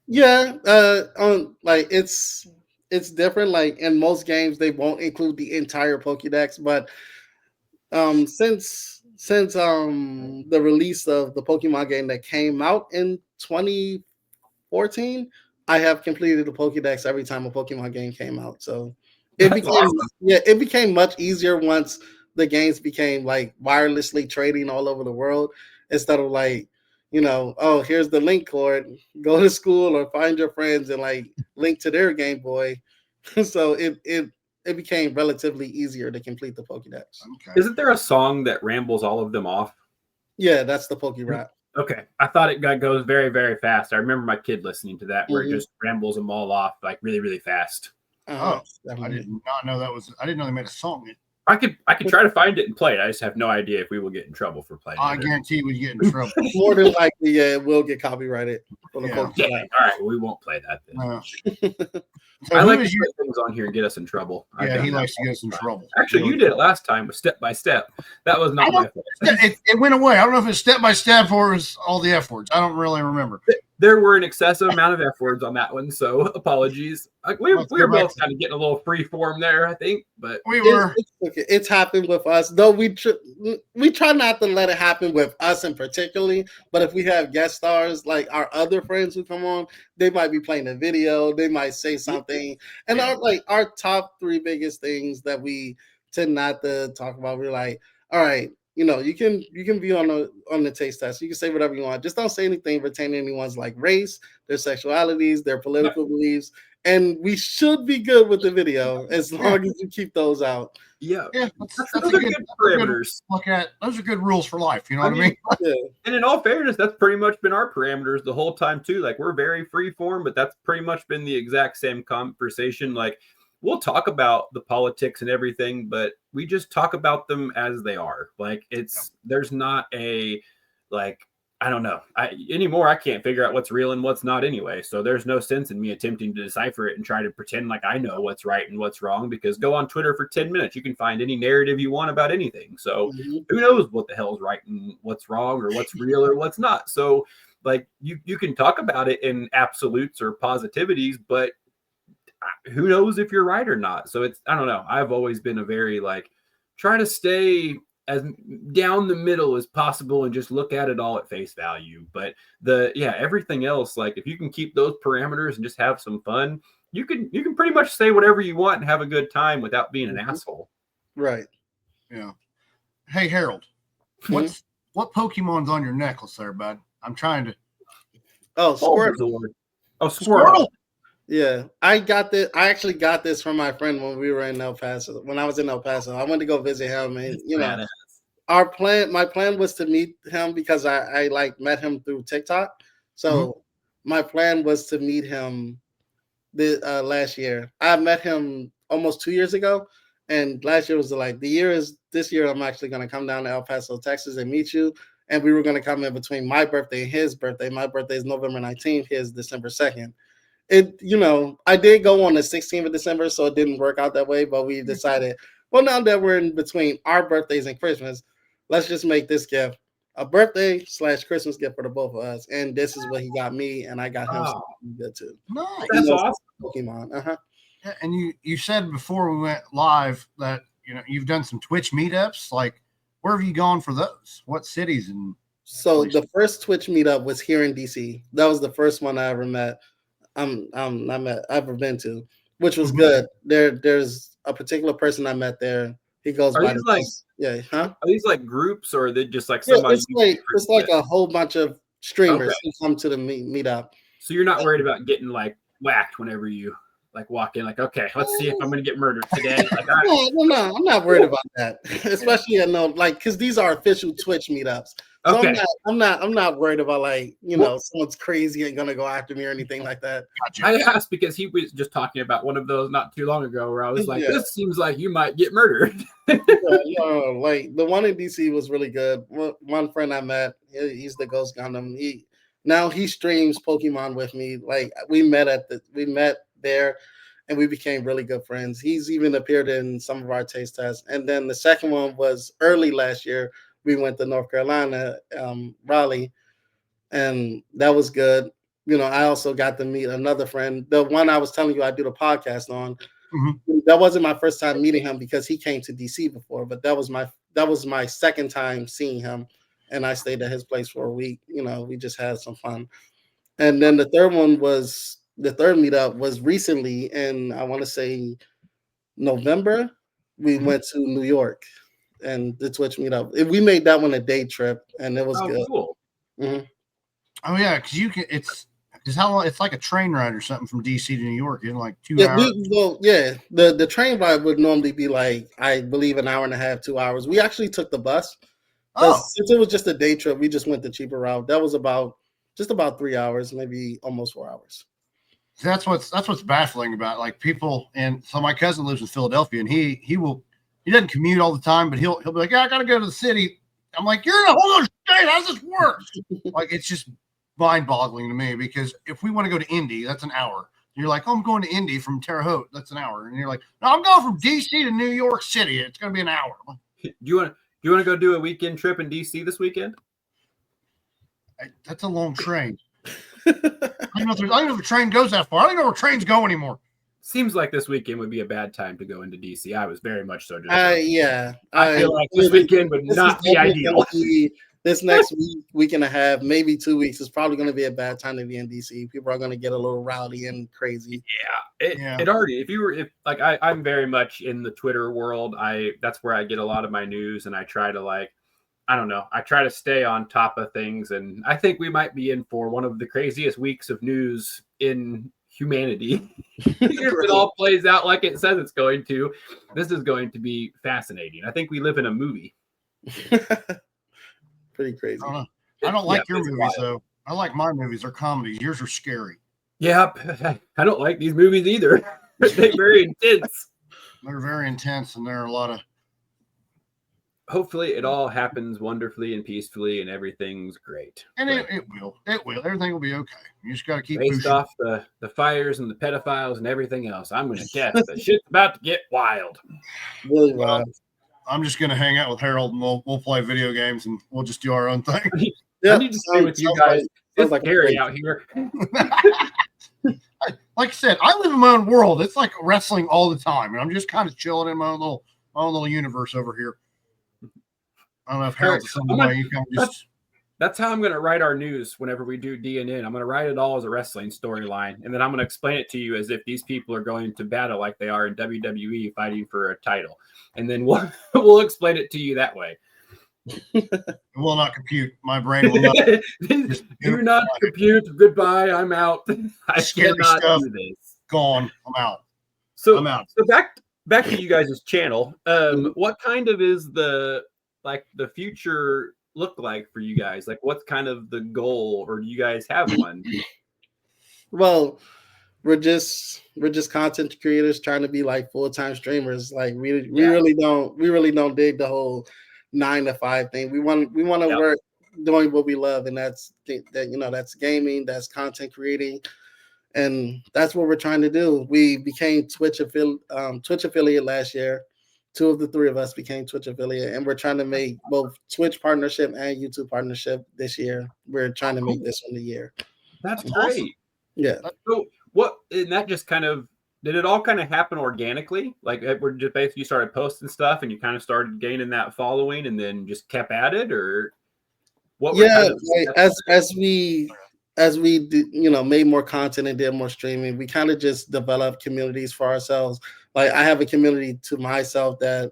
[SPEAKER 3] Yeah, like it's different. Like in most games, they won't include the entire Pokédex, but since the release of the Pokemon game that came out in 2014, I have completed the Pokédex every time a Pokemon game came out. So it became much easier once the games became like wirelessly trading all over the world instead of like, you know, oh, here's the link cord, go to school or find your friends and like link to their Game Boy. So it became relatively easier to complete the Pokédex.
[SPEAKER 2] Okay. Isn't there a song that rambles all of them off?
[SPEAKER 3] Yeah, that's the Poké Rap.
[SPEAKER 2] Okay. I thought it goes very, very fast. I remember my kid listening to that where it just rambles them all off like really, really fast.
[SPEAKER 1] I did not know that was. I didn't know they made a song.
[SPEAKER 2] I could try to find it and play it. I just have no idea if we will get in trouble for playing.
[SPEAKER 1] I guarantee we get in trouble.
[SPEAKER 3] More than likely, yeah, it will get copyrighted.
[SPEAKER 2] All right, well, we won't play that then.
[SPEAKER 1] So
[SPEAKER 2] I like to put things on here and get us in trouble.
[SPEAKER 1] Yeah, he likes to get us in trouble.
[SPEAKER 2] Actually, you did it last time with Step by Step. That was not my fault.
[SPEAKER 1] It went away. I don't know if it's Step by Step or it was all the F words. I don't really remember.
[SPEAKER 2] There were an excessive amount of F words on that one, so apologies. We were both kind of getting a little free form there, I think, but
[SPEAKER 1] we were.
[SPEAKER 3] It's happened with us, though. We try not to let it happen with us in particularly. But if we have guest stars like our other friends who come on, they might be playing a video, they might say something, and our top 3 biggest things that we tend not to talk about. We're like, all right. You know, you can be on the taste test. You can say whatever you want. Just don't say anything pertaining to anyone's like race, their sexualities, their political beliefs, and we should be good with the video as long as you keep those out.
[SPEAKER 2] Yeah,
[SPEAKER 1] those are good parameters. Look at those are good rules for life. You know what I mean?
[SPEAKER 3] Yeah.
[SPEAKER 2] And in all fairness, that's pretty much been our parameters the whole time too. Like we're very free form, but that's pretty much been the exact same conversation. Like we'll talk about the politics and everything, but we just talk about them as they are. Like there's not a, like, I don't know. Anymore, I can't figure out what's real and what's not anyway. So there's no sense in me attempting to decipher it and try to pretend like I know what's right and what's wrong, because go on Twitter for 10 minutes. You can find any narrative you want about anything. So who knows what the hell's right and what's wrong or what's real or what's not. So like you can talk about it in absolutes or positivities, but who knows if you're right or not. So I don't know. I've always been a very like try to stay as down the middle as possible and just look at it all at face value. But everything else, like if you can keep those parameters and just have some fun, you can pretty much say whatever you want and have a good time without being an asshole.
[SPEAKER 3] Right.
[SPEAKER 1] Yeah. Hey, Harold, what's what Pokemon's on your necklace there, bud? I'm trying to.
[SPEAKER 3] Oh, Squirtle.
[SPEAKER 2] Bulbasaur. Oh, Squirtle.
[SPEAKER 3] Yeah, I got this. I actually got this from my friend when we were in El Paso. When I was in El Paso, I went to go visit him, and my plan was to meet him because I like met him through TikTok. So my plan was to meet him last year. I met him almost 2 years ago, and last year was this year. I'm actually going to come down to El Paso, Texas, and meet you. And we were going to come in between my birthday and his birthday. My birthday is November 19th. His December 2nd. I did go on the 16th of December, so it didn't work out that way. But we decided, well, now that we're in between our birthdays and Christmas, let's just make this gift a birthday / Christmas gift for the both of us. And this is what he got me, and I got him something good too.
[SPEAKER 1] Nice.
[SPEAKER 2] That's awesome.
[SPEAKER 3] Pokemon.
[SPEAKER 1] Yeah, and you said before we went live that you've done some Twitch meetups. Like, where have you gone for those? What cities? And
[SPEAKER 3] so the first Twitch meetup was here in DC. That was the first one I ever met. I've ever been to, which was good. There's a particular person I met there. He goes by
[SPEAKER 2] Are these like groups, or are they just like somebody?
[SPEAKER 3] It's like a whole bunch of streamers who come to the meetup.
[SPEAKER 2] So you're not worried about getting like whacked whenever you like walk in. Like, okay, let's see if I'm going to get murdered today. Like,
[SPEAKER 3] no, I'm not worried about that. Especially because these are official Twitch meetups. So okay. I'm not worried about someone's crazy and gonna go after me or anything like that.
[SPEAKER 2] Gotcha. I asked because he was just talking about one of those not too long ago where I was like, this seems like you might get murdered.
[SPEAKER 3] No, like the one in DC was really good. One friend I met, he's the Ghost Gundam. He streams Pokemon with me. Like we met there and we became really good friends. He's even appeared in some of our taste tests. And then the second one was early last year. We went to North Carolina, Raleigh, and that was good. I also got to meet another friend. The one I was telling you I do the podcast on. That wasn't my first time meeting him because he came to DC before, but that was my second time seeing him, and I stayed at his place for a week. We just had some fun. And then the third meetup was recently in, I want to say, November. We went to New York. And the Twitch meetup. We made that one a day trip, and it was good.
[SPEAKER 2] Cool.
[SPEAKER 1] Oh yeah, because you can. It's how long? It's like a train ride or something from DC to New York in like 2 hours.
[SPEAKER 3] The train ride would normally be like, I believe, an hour and a half, 2 hours. We actually took the bus. Since it was just a day trip, we just went the cheaper route. That was about 3 hours, maybe almost 4 hours.
[SPEAKER 1] That's what's baffling about like people. And so my cousin lives in Philadelphia, and he doesn't commute all the time, but he'll be like, I gotta go to the city. I'm like, you're in a whole other state. How's this work? Like, it's just mind-boggling to me because if we want to go to Indy, that's an hour. And you're like, I'm going to Indy from Terre Haute. That's an hour. And you're like, no, I'm going from DC to New York City. It's going to be an hour.
[SPEAKER 2] Do you want to go do a weekend trip in DC this weekend?
[SPEAKER 1] That's a long train. I don't know if the train goes that far. I don't know where trains go anymore.
[SPEAKER 2] Seems like this weekend would be a bad time to go into DC. I was very much so.
[SPEAKER 3] I
[SPEAKER 2] feel like this weekend would not be ideal.
[SPEAKER 3] This next week and a half, maybe 2 weeks, is probably going to be a bad time to be in DC. People are going to get a little rowdy and crazy.
[SPEAKER 2] It already. I'm very much in the Twitter world. That's where I get a lot of my news, and I try to I try to stay on top of things, and I think we might be in for one of the craziest weeks of news in humanity. If it all plays out like it says it's going to, this is going to be fascinating. I think we live in a movie.
[SPEAKER 3] Pretty crazy.
[SPEAKER 1] I don't like your movies though. I like my movies. They're comedies. Yours are scary.
[SPEAKER 2] Yep. I don't like these movies either. They're very intense.
[SPEAKER 1] They're very intense, and there are a lot of.
[SPEAKER 2] Hopefully it all happens wonderfully and peacefully and everything's great.
[SPEAKER 1] And it will. Everything will be okay. You just got to keep
[SPEAKER 2] based
[SPEAKER 1] pushing.
[SPEAKER 2] Off the fires and the pedophiles and everything else. I'm going to guess the shit's about to get wild.
[SPEAKER 3] Really wild.
[SPEAKER 1] I'm just going to hang out with Harold and we'll play video games and we'll just do our own thing.
[SPEAKER 2] I need to stay with you guys. It's like scary out here.
[SPEAKER 1] Like I said, I live in my own world. It's like wrestling all the time. And I'm just kind of chilling in my own little universe over here. I don't know if Harold's the same way. You can just.
[SPEAKER 2] That's how I'm going to write our news whenever we do DNN. I'm going to write it all as a wrestling storyline, and then I'm going to explain it to you as if these people are going to battle like they are in WWE fighting for a title, and then we'll explain it to you that way.
[SPEAKER 1] It will not compute. My brain will not.
[SPEAKER 2] Do not compute. Goodbye. I'm out. I
[SPEAKER 1] Scary
[SPEAKER 2] cannot
[SPEAKER 1] stuff.
[SPEAKER 2] do this.
[SPEAKER 1] Gone. I'm out.
[SPEAKER 2] So
[SPEAKER 1] I'm out.
[SPEAKER 2] So back to you guys' channel. What kind of is the future look like for you guys? Like, what's kind of the goal, or do you guys have one?
[SPEAKER 3] Well, we're just content creators trying to be like full-time streamers. Like we really don't dig the whole 9 to 5 thing. We want to work doing what we love, and that's that's gaming, that's content creating, and that's what we're trying to do. We became Twitch affiliate last year. 2 of the 3 of us became Twitch affiliate, and we're trying to make both Twitch partnership and YouTube partnership this year. We're trying to make this one a year.
[SPEAKER 2] That's great.
[SPEAKER 1] Awesome.
[SPEAKER 3] Yeah.
[SPEAKER 2] So and that just kind of, did it all kind of happen organically? Like, we're just basically, you started posting stuff and you kind of started gaining that following and then just kept at it, or what?
[SPEAKER 3] Yeah, as we made more content and did more streaming, we kind of just developed communities for ourselves. Like, I have a community to myself that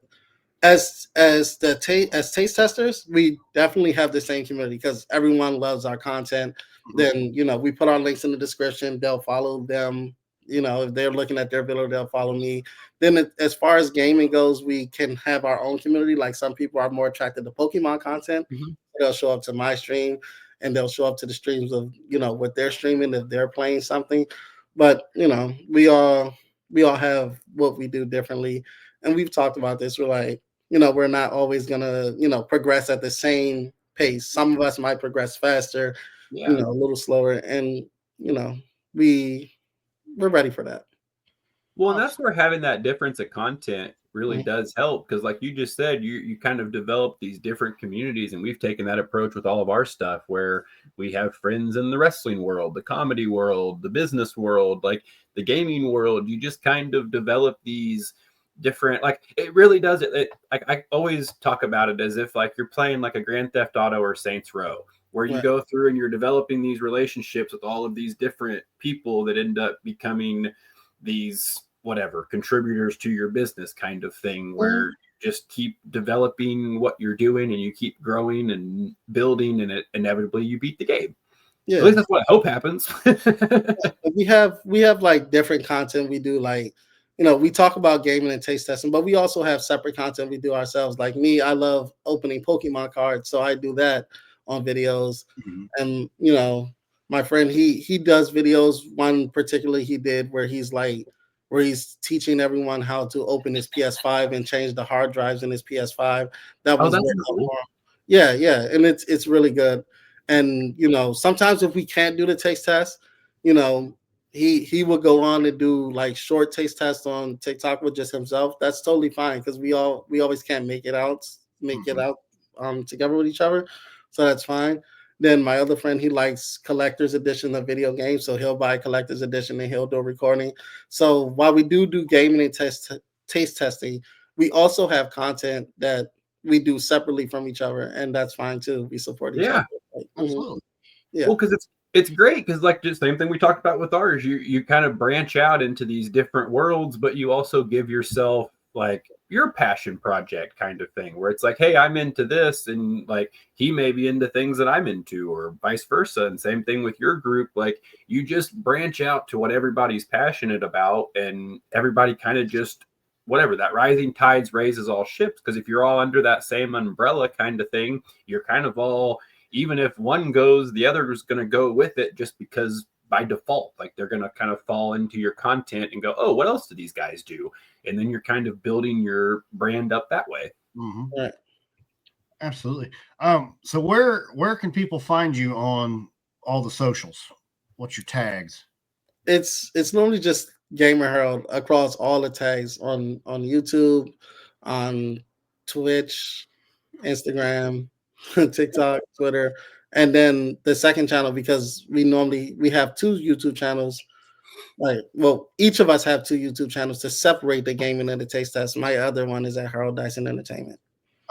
[SPEAKER 3] as taste testers, we definitely have the same community because everyone loves our content. Then we put our links in the description. They'll follow them. If they're looking at their video, they'll follow me. Then as far as gaming goes, we can have our own community. Like, some people are more attracted to Pokemon content. They'll show up to my stream, and they'll show up to the streams of what they're streaming if they're playing something. But we all have what we do differently, and we've talked about this. We're like, we're not always gonna progress at the same pace. Some of us might progress faster, a little slower, and we're ready for that.
[SPEAKER 2] Well, and that's where having that difference of content really does help, because like you just said, you kind of develop these different communities, and we've taken that approach with all of our stuff, where we have friends in the wrestling world, the comedy world, the business world, like the gaming world. You just kind of develop these different, like, it really does it. Like, I always talk about it as if like you're playing like a Grand Theft Auto or Saints Row, where you go through and you're developing these relationships with all of these different people that end up becoming these contributors to your business kind of thing, where you just keep developing what you're doing and you keep growing and building, and it inevitably you beat the game. At least that's what I hope happens.
[SPEAKER 3] We have like different content we do. Like, we talk about gaming and taste testing, but we also have separate content we do ourselves. Like me, I love opening Pokemon cards, so I do that on videos. And my friend, he does videos. One particularly he did where he's teaching everyone how to open his PS5 and change the hard drives in his PS5. That was cool. Yeah, and it's really good. And sometimes if we can't do the taste test, he will go on and do like short taste tests on TikTok with just himself. That's totally fine, because we always can't make it out together with each other, so that's fine. Then my other friend, he likes collector's edition of video games, so he'll buy collector's edition and he'll do a recording. So while we do gaming and taste testing, we also have content that we do separately from each other, and that's fine too. We support each other.
[SPEAKER 1] Absolutely.
[SPEAKER 3] Yeah.
[SPEAKER 2] Well, because it's great, because like just same thing we talked about with ours. You kind of branch out into these different worlds, but you also give yourself like your passion project kind of thing, where it's like, hey, I'm into this, and like he may be into things that I'm into, or vice versa. And same thing with your group. Like, you just branch out to what everybody's passionate about, and everybody kind of just that rising tides raises all ships. Because if you're all under that same umbrella kind of thing, you're kind of all, even if one goes, the other is going to go with it, just because by default, like they're going to kind of fall into your content and go, oh, what else do these guys do? And then you're kind of building your brand up that way.
[SPEAKER 3] Right.
[SPEAKER 1] Absolutely. So where can people find you on all the socials? What's your tags?
[SPEAKER 3] It's normally just Gamer Herald across all the tags on YouTube, on Twitch, Instagram, TikTok, Twitter, and then the second channel, because we have 2 YouTube channels. Like, well, each of us have 2 YouTube channels to separate the gaming and the taste test. My other one is at Harold Dyson Entertainment.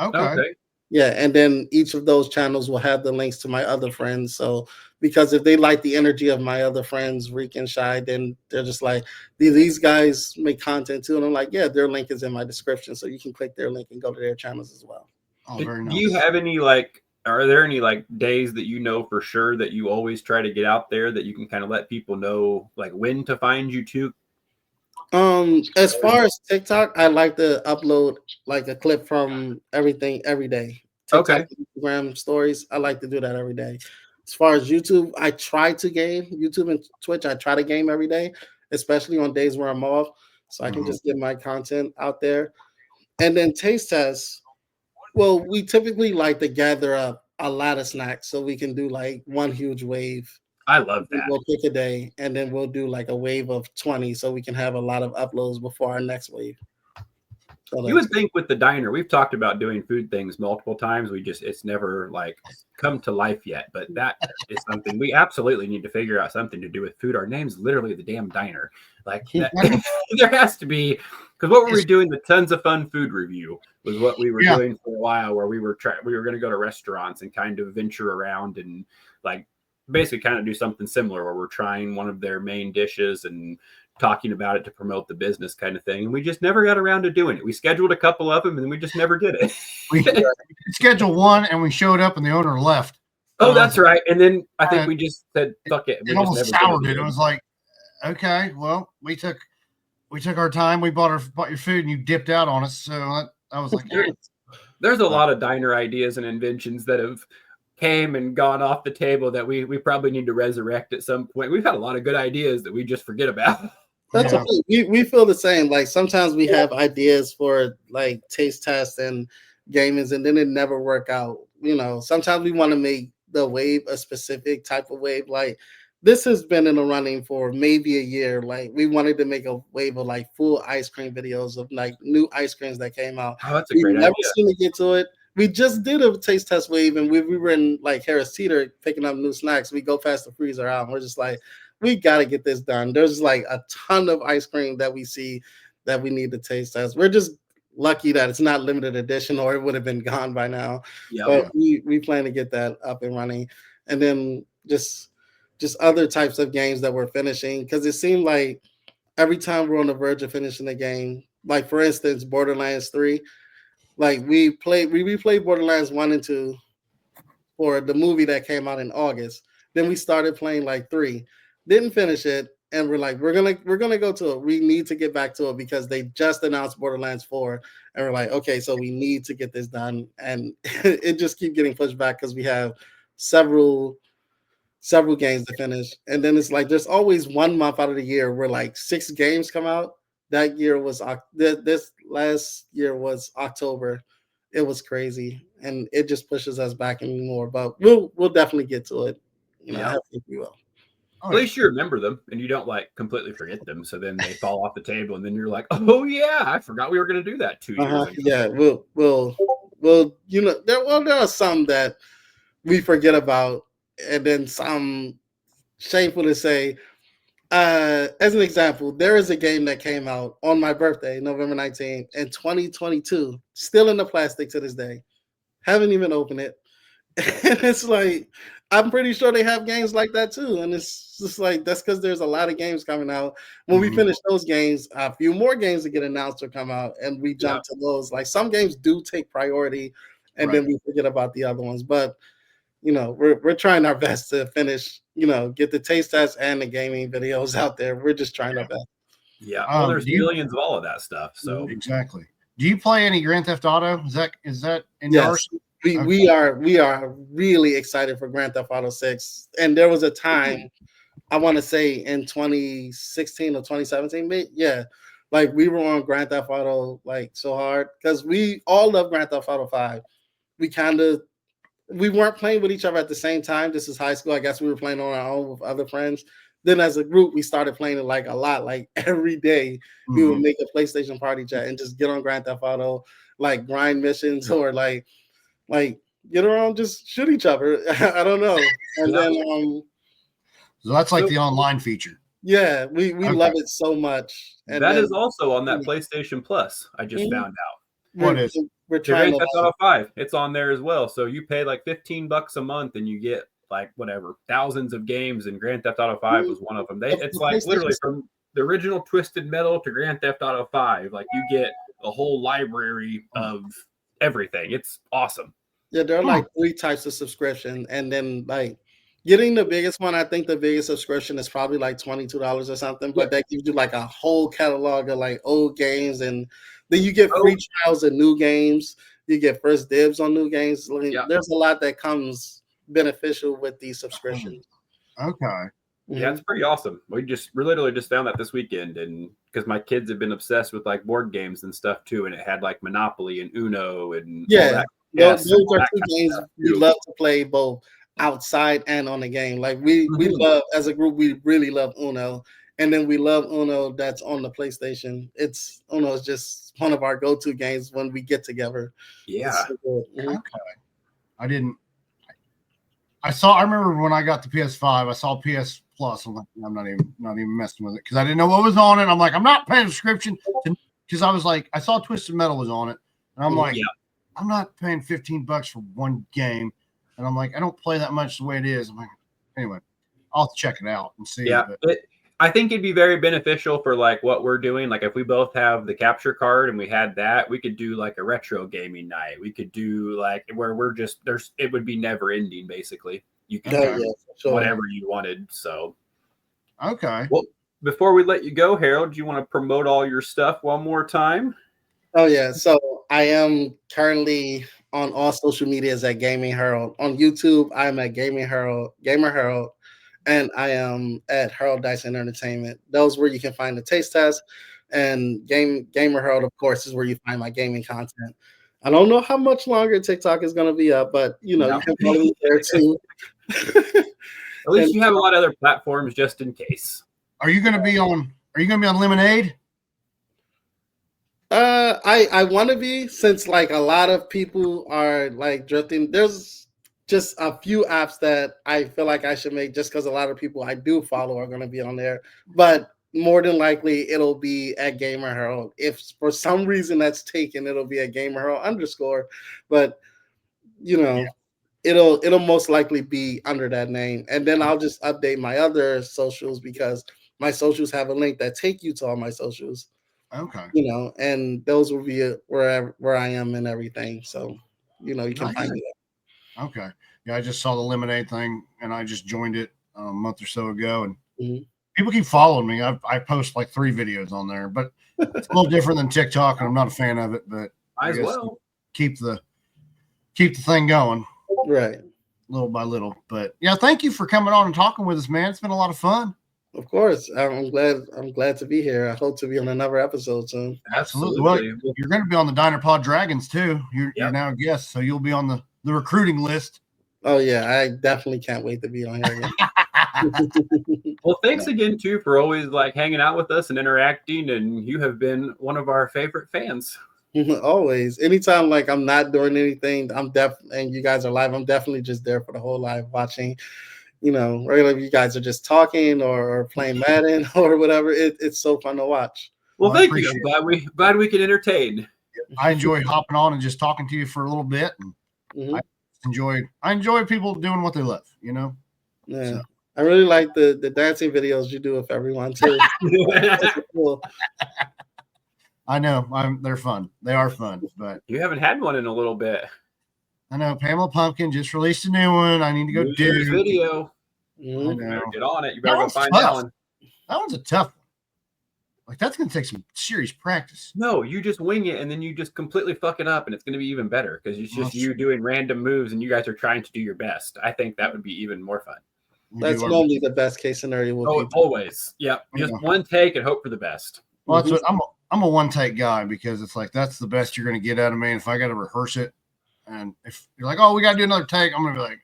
[SPEAKER 1] Okay.
[SPEAKER 3] Yeah, and then each of those channels will have the links to my other friends. So, because if they like the energy of my other friends, Reek and Shy, then they're just like, these guys make content too. And I'm like, yeah, their link is in my description, so you can click their link and go to their channels as well.
[SPEAKER 1] Oh,
[SPEAKER 2] Do
[SPEAKER 1] very
[SPEAKER 2] do
[SPEAKER 1] nice.
[SPEAKER 2] you have any like? Are there any like days that you know for sure that you always try to get out there that you can kind of let people know like when to find you too?
[SPEAKER 3] As far as TikTok, I like to upload like a clip from everything every day. TikTok,
[SPEAKER 2] Okay.
[SPEAKER 3] Instagram stories, I like to do that every day. As far as YouTube, I try to game YouTube and Twitch. I try to game every day, especially on days where I'm off, so I can
[SPEAKER 1] Mhm.
[SPEAKER 3] just get my content out there. And then taste tests. Well, we typically like to gather up a lot of snacks so we can do like one huge wave.
[SPEAKER 2] I love that.
[SPEAKER 3] We'll pick a day and then we'll do like a wave of 20 so we can have a lot of uploads before our next wave. So
[SPEAKER 2] You
[SPEAKER 3] that's
[SPEAKER 2] would think with the diner, we've talked about doing food things multiple times. It's never like come to life yet, but that is something we absolutely need to figure out something to do with food. Our name's literally the damn diner. Like that, there has to be, because what were we doing? The tons of fun food review was what we were
[SPEAKER 1] Yeah.
[SPEAKER 2] doing for a while, where we were going to go to restaurants and kind of venture around and like basically kind of do something similar where we're trying one of their main dishes and talking about it to promote the business kind of thing. And we just never got around to doing it. We scheduled a couple of them and we just never did it.
[SPEAKER 1] We scheduled one and we showed up and the owner left.
[SPEAKER 2] Oh, that's right. And then I think
[SPEAKER 1] Uh,
[SPEAKER 2] we just said, fuck it. We
[SPEAKER 1] It
[SPEAKER 2] just
[SPEAKER 1] almost
[SPEAKER 2] never
[SPEAKER 1] soured
[SPEAKER 2] did
[SPEAKER 1] it. It was like, okay, well, we took our time. We bought your food and you dipped out on us. So I was like, yeah.
[SPEAKER 2] There's a lot of diner ideas and inventions that have came and gone off the table that we probably need to resurrect at some point. We've had a lot of good ideas that we just forget about.
[SPEAKER 3] That's
[SPEAKER 1] Yeah.
[SPEAKER 3] okay. We feel the same. Like sometimes we have ideas for like taste tests and gamings, and then it never work out. You know, sometimes we want to make the wave a specific type of wave. Like this has been in the running for maybe a year. Like we wanted to make a wave of like full ice cream videos of like new ice creams that came out.
[SPEAKER 2] Oh, that's a
[SPEAKER 3] We
[SPEAKER 2] great
[SPEAKER 3] never
[SPEAKER 2] idea.
[SPEAKER 3] seem to get to it. We just did a taste test wave, and we were in like Harris Teeter picking up new snacks. We go past the freezer out, and we're just like, we got to get this done. There's like a ton of ice cream that we see that we need to taste test. We're just lucky that it's not limited edition, or it would have been gone by now.
[SPEAKER 2] Yeah.
[SPEAKER 3] But we plan to get that up and running, and then just other types of games that we're finishing, because it seemed like every time we're on the verge of finishing a game, like for instance, Borderlands 3. Like we replayed Borderlands 1 and 2 for the movie that came out in August. Then we started playing like 3. Didn't finish it, and we're like, we're gonna go to it. We need to get back to it because they just announced Borderlands 4, and we're like, okay, so we need to get this done. And it just keep getting pushed back because we have several games to finish. And then it's like there's always 1 month out of the year where like 6 games come out. That year was this last year was October. It was crazy, and it just pushes us back anymore. But we'll definitely get to it. You know,
[SPEAKER 2] Yeah.
[SPEAKER 3] I think we will.
[SPEAKER 2] At least you remember them and you don't like completely forget them. So then they fall off the table and then you're like, oh yeah, I forgot we were going to do that 2 years ago.
[SPEAKER 3] Yeah, we'll you know there are some that we forget about, and then some, shameful to say, as an example, there is a game that came out on my birthday, November 19th, in 2022, still in the plastic to this day. Haven't even opened it. And it's like, I'm pretty sure they have games like that too. And it's just like, that's because there's a lot of games coming out. When we finish those games, a few more games that get announced will come out, and we jump to those. Like some games do take priority, and then we forget about the other ones. But you know, we're trying our best to finish, you know, get the taste tests and the gaming videos out there. We're just trying our best.
[SPEAKER 2] Yeah. Well, there's millions of all of that stuff. So
[SPEAKER 1] exactly. Do you play any Grand Theft Auto? Is that in
[SPEAKER 3] Yes.
[SPEAKER 1] yours?
[SPEAKER 3] We are really excited for Grand Theft Auto 6. And there was a time, I want to say in 2016 or 2017, yeah, like we were on Grand Theft Auto like so hard because we all love Grand Theft Auto 5. We weren't playing with each other at the same time. This is high school. I guess we were playing on our own with other friends. Then as a group, we started playing it like a lot, like every day. We would make a PlayStation party chat and just get on Grand Theft Auto, like grind missions or like get around, just shoot each other. I don't know. And then
[SPEAKER 1] so that's like the online feature.
[SPEAKER 3] Yeah, we love it so much. And
[SPEAKER 2] that is also on that PlayStation Plus. I just found out.
[SPEAKER 1] What is?
[SPEAKER 3] We're trying
[SPEAKER 2] Grand Theft Auto 5. It's on there as well. So you pay like $15 a month and you get like whatever thousands of games. And Grand Theft Auto 5 was one of them. It's like literally from the original Twisted Metal to Grand Theft Auto 5. Like you get a whole library of everything. It's awesome.
[SPEAKER 3] Yeah, there are like 3 types of subscription, and then like getting the biggest one, I think the biggest subscription is probably like $22 or something, but that gives you like a whole catalog of like old games, and then you get free trials of new games. You get first dibs on new games. There's a lot that comes beneficial with these subscriptions.
[SPEAKER 1] Okay.
[SPEAKER 2] Yeah, it's pretty awesome. We literally just found that this weekend, and because my kids have been obsessed with like board games and stuff too, and it had like Monopoly and Uno and all that.
[SPEAKER 3] Those are 2 games we love to play both outside and on the game. Like we love, as a group, we really love Uno, and then we love Uno that's on the PlayStation. Uno is just one of our go-to games when we get together.
[SPEAKER 2] Yeah.
[SPEAKER 3] So
[SPEAKER 1] Okay. I remember when I got the PS5, I saw PS Plus. I'm like, I'm not even messing with it because I didn't know what was on it. I'm like, I'm not paying a subscription because I was like, I saw Twisted Metal was on it, and I'm like, I'm not paying $15 for one game, and I'm like, I don't play that much the way it is. I'm like, anyway, I'll have to check it out and see.
[SPEAKER 2] Yeah, I think it'd be very beneficial for like what we're doing. Like if we both have the capture card and we had that, we could do like a retro gaming night. We could do like where we're just it would be never ending basically. You could do whatever you wanted. So
[SPEAKER 1] okay.
[SPEAKER 2] Well, before we let you go, Harold, do you want to promote all your stuff one more time?
[SPEAKER 3] Oh yeah. So I am currently on all social medias at Gaming Harold. On YouTube, I'm at Gamer Harold, and I am at Harold Dyson Entertainment. Those where you can find the taste test, and Gamer Harold, of course, is where you find my gaming content. I don't know how much longer TikTok is going to be up, but you can follow me there too.
[SPEAKER 2] At least you have a lot of other platforms just in case.
[SPEAKER 1] Are you going to be on Lemonade?
[SPEAKER 3] I want to be, since like a lot of people are like drifting. There's just a few apps that I feel like I should make just because a lot of people I do follow are going to be on there. But more than likely, it'll be at Gamer Harold. If for some reason that's taken, it'll be at Gamer Harold _. But it'll most likely be under that name. And then I'll just update my other socials because my socials have a link that take you to all my socials.
[SPEAKER 1] Okay.
[SPEAKER 3] And those will be where I am and everything. So, you can find me there.
[SPEAKER 1] Okay. Yeah, I just saw the Lemonade thing and I just joined it a month or so ago, and people keep following me. I post like 3 videos on there, but it's a little different than TikTok, and I'm not a fan of it, but
[SPEAKER 2] as well
[SPEAKER 1] keep the thing going.
[SPEAKER 3] Right.
[SPEAKER 1] Little by little. But yeah, thank you for coming on and talking with us, man. It's been a lot of fun.
[SPEAKER 3] Of course. I'm glad to be here. I hope to be on another episode soon.
[SPEAKER 1] Absolutely. Well, you're going to be on the Diner Pod Dragons too. You're now a guest, so you'll be on the recruiting list.
[SPEAKER 3] Oh yeah, I definitely can't wait to be on here again.
[SPEAKER 2] Well, thanks again too for always like hanging out with us and interacting, and you have been one of our favorite fans.
[SPEAKER 3] Always. Anytime like I'm not doing anything, and you guys are live, I'm definitely just there for the whole live watching. Regularly you guys are just talking or playing Madden or whatever. It's so fun to watch.
[SPEAKER 2] Well, thank you. I'm glad we can entertain.
[SPEAKER 1] I enjoy hopping on and just talking to you for a little bit. And I enjoy people doing what they love, Yeah.
[SPEAKER 3] So. I really like the dancing videos you do with everyone too. Cool.
[SPEAKER 1] I know. They're fun. They are fun, but
[SPEAKER 2] you haven't had one in a little bit.
[SPEAKER 1] I know. Pamela Pumpkin just released a new one. I need to go do
[SPEAKER 2] video.
[SPEAKER 1] I know.
[SPEAKER 2] Get on it. You better go find that one.
[SPEAKER 1] That one's a tough one. Like that's going to take some serious practice.
[SPEAKER 2] No, you just wing it and then you just completely fuck it up, and it's going to be even better because it's just you doing random moves and you guys are trying to do your best. I think that would be even more fun.
[SPEAKER 3] That's normally the best case scenario.
[SPEAKER 2] Always. Yeah. Just one take and hope for the best.
[SPEAKER 1] Well, that's what I'm a one take guy because it's like that's the best you're going to get out of me. And if I got to rehearse it, and if you're like, oh, we got to do another take, I'm going to be like,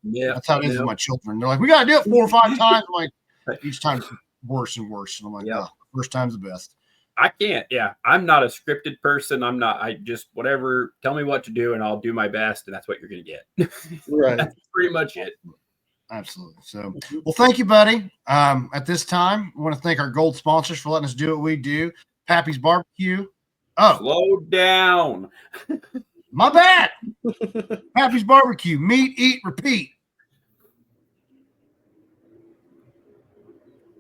[SPEAKER 1] yeah. That's how it is with my children. They're like, we got to do it 4 or 5 times. I'm like, each time worse and worse. And I'm like, first time's the best.
[SPEAKER 2] I can't. Yeah. I'm not a scripted person. I just, whatever, tell me what to do and I'll do my best. And that's what you're going to get.
[SPEAKER 3] Right.
[SPEAKER 2] That's pretty much it.
[SPEAKER 1] Absolutely. So, well, thank you, buddy. At this time, I want to thank our gold sponsors for letting us do what we do. Pappy's Barbecue. Oh,
[SPEAKER 2] slow down.
[SPEAKER 1] My bad. Pappy's Barbecue. Meet, eat, repeat.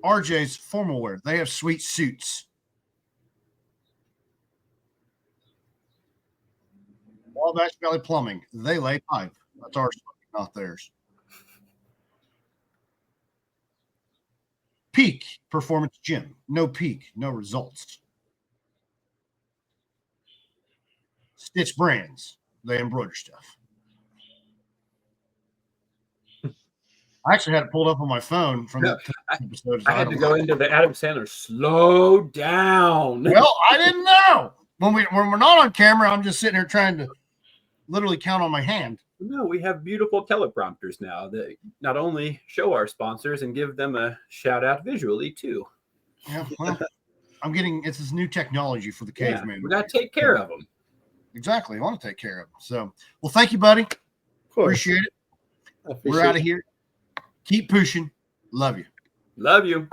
[SPEAKER 1] RJs Formalwear. They have sweet suits. Wabash Valley Plumbing. They lay pipe. That's ours, not theirs. Peak Performance Gym. No peak, no results. Stitch Brands. They embroider stuff. I actually had it pulled up on my phone from that episode.
[SPEAKER 2] I had to go into the Adam Sandler. Slow down.
[SPEAKER 1] Well, I didn't know. When we're not on camera, I'm just sitting here trying to literally count on my hand.
[SPEAKER 2] No, we have beautiful teleprompters now that not only show our sponsors and give them a shout out visually too.
[SPEAKER 1] Yeah, well, it's this new technology for the caveman.
[SPEAKER 2] We got to take care of them.
[SPEAKER 1] Exactly. I want to take care of them. So, well, thank you, buddy. Appreciate it. We're out of here. Keep pushing. Love you.
[SPEAKER 2] Love you.